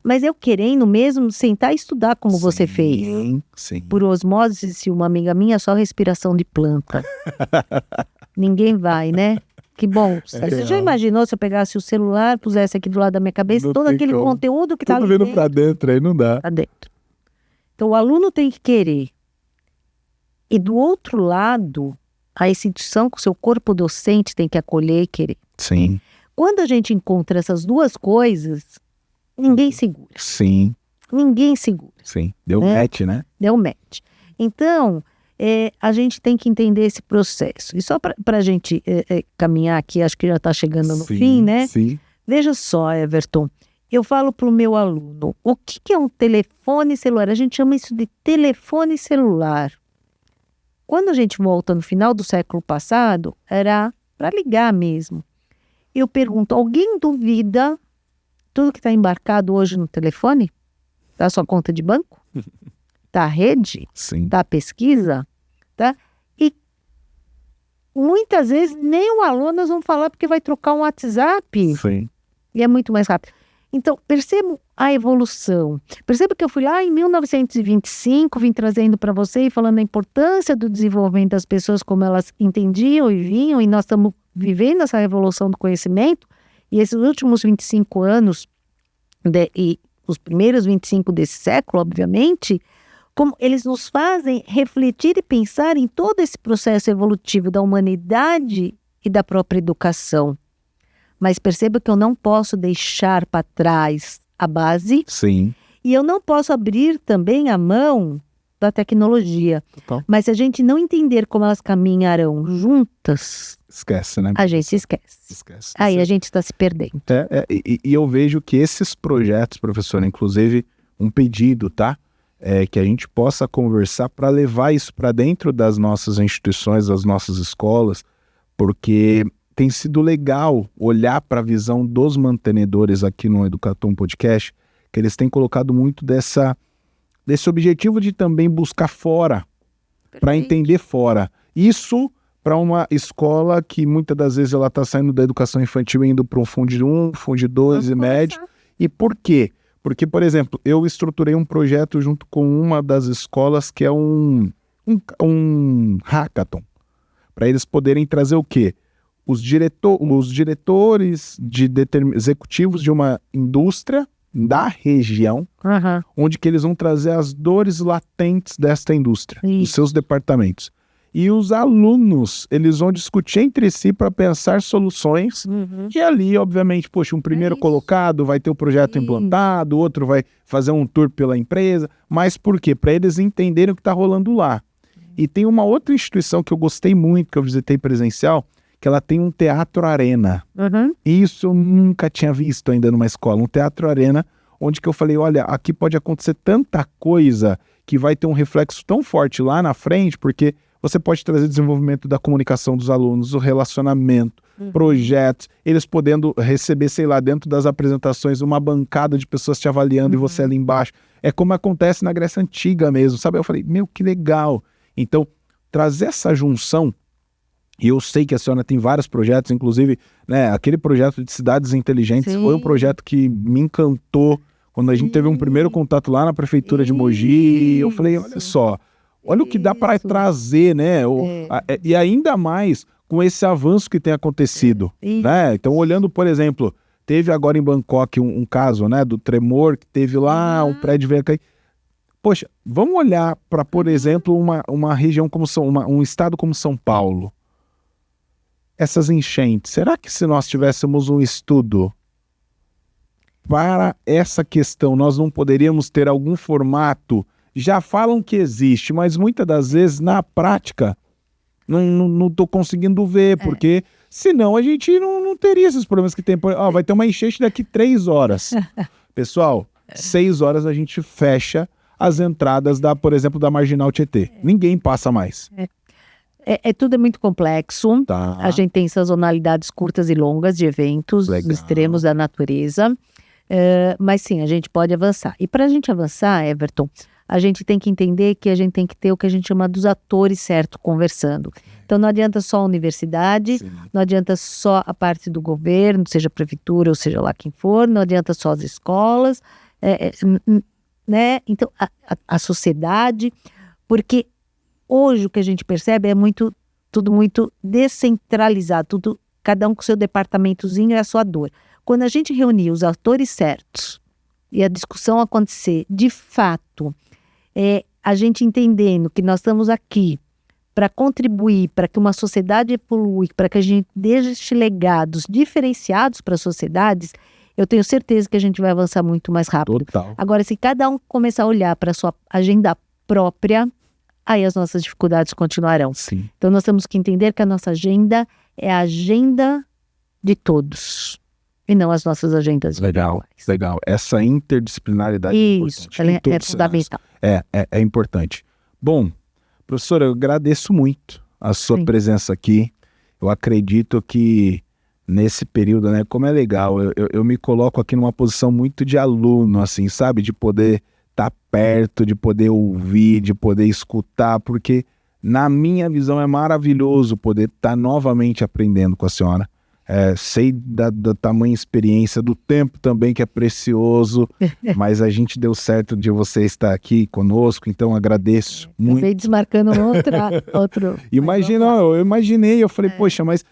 mas eu querendo mesmo sentar e estudar como você fez. Sim. Por osmose, se uma amiga minha, só respiração de planta. Ninguém vai, né? Que bom. Você já imaginou se eu pegasse o celular, pusesse aqui do lado da minha cabeça, Não todo tem aquele como. conteúdo que tá Tudo ali vindo dentro, pra dentro, aí não dá. tá dentro. Então o aluno tem que querer. E do outro lado, a instituição com seu corpo docente tem que acolher e querer. Sim. Quando a gente encontra essas duas coisas, ninguém segura. Sim. Ninguém segura. Sim. Deu É. match, né? Deu match. Então, a gente tem que entender esse processo. E só para a gente caminhar aqui, acho que já está chegando no fim, né? Sim. Veja só, Everton, eu falo para o meu aluno, o que é um telefone celular? A gente chama isso de telefone celular. Quando a gente volta no final do século passado, era para ligar mesmo. Eu pergunto, alguém duvida tudo que está embarcado hoje no telefone? Tá a sua conta de banco? Tá a rede? Sim. Tá a pesquisa? Tá? E muitas vezes nem o aluno nós vamos falar porque vai trocar um WhatsApp Sim. e é muito mais rápido. Então, perceba a evolução. Perceba que eu fui lá em 1925, vim trazendo para você e falando a importância do desenvolvimento das pessoas, como elas entendiam e vinham, e nós estamos vivendo essa revolução do conhecimento, e esses últimos 25 anos, e os primeiros 25 desse século, obviamente, como eles nos fazem refletir e pensar em todo esse processo evolutivo da humanidade e da própria educação. Mas perceba que eu não posso deixar para trás a base. Sim. E eu não posso abrir também a mão da tecnologia. Total. Mas se a gente não entender como elas caminharão juntas, Esquece, né? a gente esquece. Esquece. Aí a gente está se perdendo. E eu vejo que esses projetos, professor, inclusive um pedido, tá? Que a gente possa conversar para levar isso para dentro das nossas instituições, das nossas escolas, porque tem sido legal olhar para a visão dos mantenedores aqui no Educatom Podcast, que eles têm colocado muito desse objetivo de também buscar fora, para entender fora. Isso para uma escola que muitas das vezes ela está saindo da educação infantil e indo para um Fundo 1, Fundo 2 e médio. E por quê? Porque, por exemplo, eu estruturei um projeto junto com uma das escolas que é um hackathon, para eles poderem trazer o quê? Os diretores executivos de uma indústria da região, onde que eles vão trazer as dores latentes desta indústria, dos seus departamentos. E os alunos, eles vão discutir entre si para pensar soluções. E ali, obviamente, poxa, um primeiro colocado vai ter o projeto implantado, o outro vai fazer um tour pela empresa. Mas por quê? Para eles entenderem o que está rolando lá. E tem uma outra instituição que eu gostei muito, que eu visitei presencial, que ela tem um teatro arena. Isso eu nunca tinha visto ainda numa escola, um teatro arena, onde que eu falei, olha, aqui pode acontecer tanta coisa que vai ter um reflexo tão forte lá na frente, porque você pode trazer desenvolvimento da comunicação dos alunos, o relacionamento, projetos, eles podendo receber, sei lá, dentro das apresentações, uma bancada de pessoas te avaliando e você ali embaixo. É como acontece na Grécia Antiga mesmo, sabe? Eu falei, meu, que legal. Então, trazer essa junção. E eu sei que a senhora tem vários projetos, inclusive, né, aquele projeto de Cidades Inteligentes foi um projeto que me encantou quando a gente teve um primeiro contato lá na prefeitura de Mogi. Eu falei, olha só, olha o que dá para trazer, né? E ainda mais com esse avanço que tem acontecido, né? Então, olhando, por exemplo, teve agora em Bangkok um caso, né, do tremor que teve lá, um prédio veio cair. Poxa, vamos olhar para, por exemplo, uma região como um estado como São Paulo. essas enchentes, será que se nós tivéssemos um estudo para essa questão, nós não poderíamos ter algum formato? Já falam que existe, mas muitas das vezes, na prática, não estou conseguindo ver, porque senão a gente não teria esses problemas que tem. Vai ter uma enchente daqui 3 horas. Pessoal, 6 horas a gente fecha as entradas, por exemplo, da Marginal Tietê. Ninguém passa mais. Tudo é muito complexo. Tá. A gente tem sazonalidades curtas e longas de eventos, Legal. extremos da natureza. Mas sim, a gente pode avançar. E para a gente avançar, Everton, a gente tem que entender que a gente tem que ter o que a gente chama dos atores certo conversando. Então não adianta só a universidade, Sim. não adianta só a parte do governo, seja a prefeitura ou seja lá quem for, não adianta só as escolas, né? Então a sociedade, porque hoje o que a gente percebe é tudo muito descentralizado, cada um com seu departamentozinho e a sua dor. Quando a gente reunir os atores certos e a discussão acontecer de fato, a gente entendendo que nós estamos aqui para contribuir, para que uma sociedade evolua, para que a gente deixe legados diferenciados para as sociedades, eu tenho certeza que a gente vai avançar muito mais rápido. Total. Agora, se cada um começar a olhar para a sua agenda própria, aí as nossas dificuldades continuarão. Sim. Então, nós temos que entender que a nossa agenda é a agenda de todos, e não as nossas agendas Legal. Essa interdisciplinaridade Isso, ela é fundamental. É importante. Bom, professora, eu agradeço muito a sua Sim. presença aqui. Eu acredito que nesse período, né, como é legal, eu me coloco aqui numa posição muito de aluno, assim, sabe? De poder estar perto, de poder ouvir, de poder escutar, porque na minha visão é maravilhoso poder estar novamente aprendendo com a senhora. Sei da tamanha experiência, do tempo também que é precioso, mas a gente deu certo de você estar aqui conosco, então agradeço muito. Acabei desmarcando outro. Imagina, eu imaginei, eu falei, poxa, mas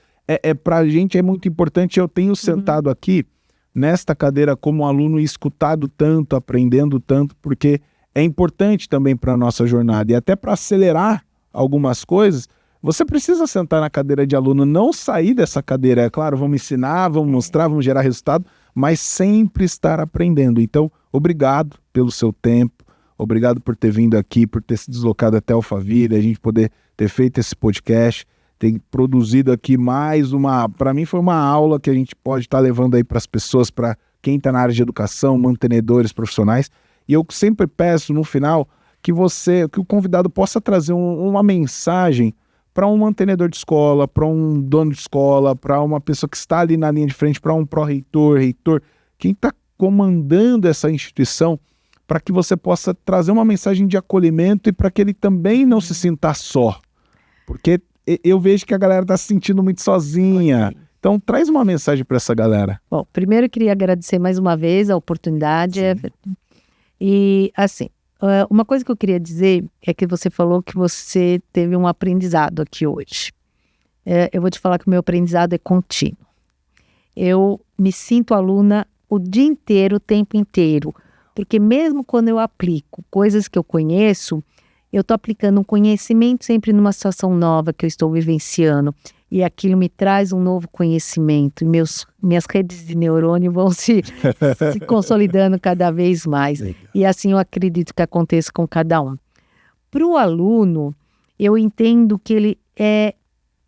pra gente é muito importante, eu tenho sentado aqui nesta cadeira como aluno e escutado tanto, aprendendo tanto, porque é importante também para a nossa jornada e até para acelerar algumas coisas. Você precisa sentar na cadeira de aluno, não sair dessa cadeira. É claro, vamos ensinar, vamos mostrar, vamos gerar resultado, mas sempre estar aprendendo. Então, obrigado pelo seu tempo, obrigado por ter vindo aqui, por ter se deslocado até Alphaville, a gente poder ter feito esse podcast, ter produzido aqui mais para mim foi uma aula que a gente pode estar levando aí para as pessoas, para quem está na área de educação, mantenedores profissionais. E eu sempre peço no final que o convidado possa trazer uma mensagem para um mantenedor de escola, para um dono de escola, para uma pessoa que está ali na linha de frente, para um pró-reitor, reitor, quem está comandando essa instituição, para que você possa trazer uma mensagem de acolhimento e para que ele também não se sinta só. Porque eu vejo que a galera está se sentindo muito sozinha. Então, traz uma mensagem para essa galera. Bom, primeiro eu queria agradecer mais uma vez a oportunidade. E, assim, uma coisa que eu queria dizer é que você falou que você teve um aprendizado aqui hoje. Eu vou te falar que o meu aprendizado é contínuo. Eu me sinto aluna o dia inteiro, o tempo inteiro. Porque mesmo quando eu aplico coisas que eu conheço, eu estou aplicando um conhecimento sempre numa situação nova que eu estou vivenciando. E aquilo me traz um novo conhecimento. E minhas redes de neurônio vão se consolidando cada vez mais. E assim eu acredito que aconteça com cada um. Para o aluno, eu entendo que ele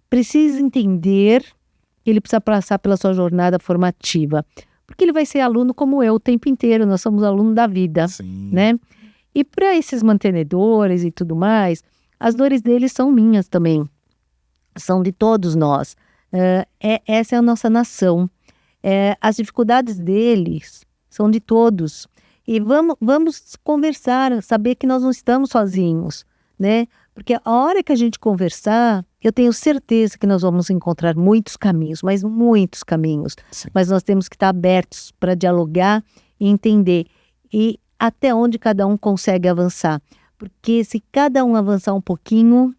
precisa entender que ele precisa passar pela sua jornada formativa. Porque ele vai ser aluno como eu o tempo inteiro. Nós somos alunos da vida. Sim. Né? E para esses mantenedores e tudo mais, as dores são minhas também. São de todos nós. Essa é a nossa nação. As dificuldades deles são de todos. E vamos conversar, saber que nós não estamos sozinhos, né? Porque a hora que a gente conversar, eu tenho certeza que nós vamos encontrar muitos caminhos, mas muitos caminhos. Sim. Mas nós temos que estar abertos para dialogar e entender. E até onde cada um consegue avançar. Porque se cada um avançar um pouquinho,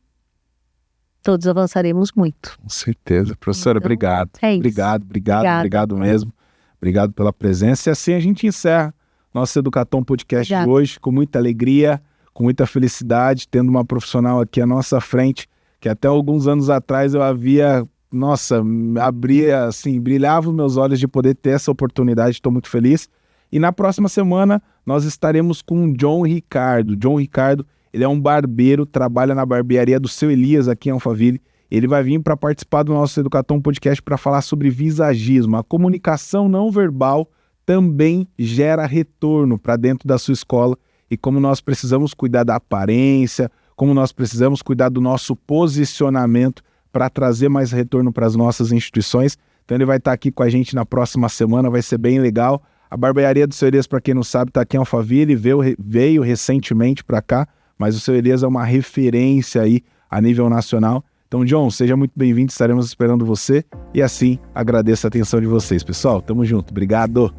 todos avançaremos muito. Com certeza. Professora, Então, obrigado. é isso. Obrigado mesmo. Obrigado pela presença. E assim a gente encerra nosso Educatom Podcast de hoje com muita alegria, com muita felicidade, tendo uma profissional aqui à nossa frente, que até alguns anos atrás eu havia nossa, abria, assim, brilhava os meus olhos de poder ter essa oportunidade, estou muito feliz. E na próxima semana nós estaremos com o John Ricardo. John Ricardo, ele é um barbeiro, trabalha na barbearia do Seu Elias aqui em Alphaville. Ele vai vir para participar do nosso Educatom Podcast para falar sobre visagismo. A comunicação não verbal também gera retorno para dentro da sua escola e como nós precisamos cuidar da aparência, como nós precisamos cuidar do nosso posicionamento para trazer mais retorno para as nossas instituições. Então ele vai estar aqui com a gente na próxima semana, vai ser bem legal. A barbearia do Seu Elias, para quem não sabe, está aqui em Alphaville, veio recentemente para cá, mas o Seu Elias é uma referência aí a nível nacional. Então, John, seja muito bem-vindo, estaremos esperando você. E assim, agradeço a atenção de vocês, pessoal. Tamo junto, obrigado!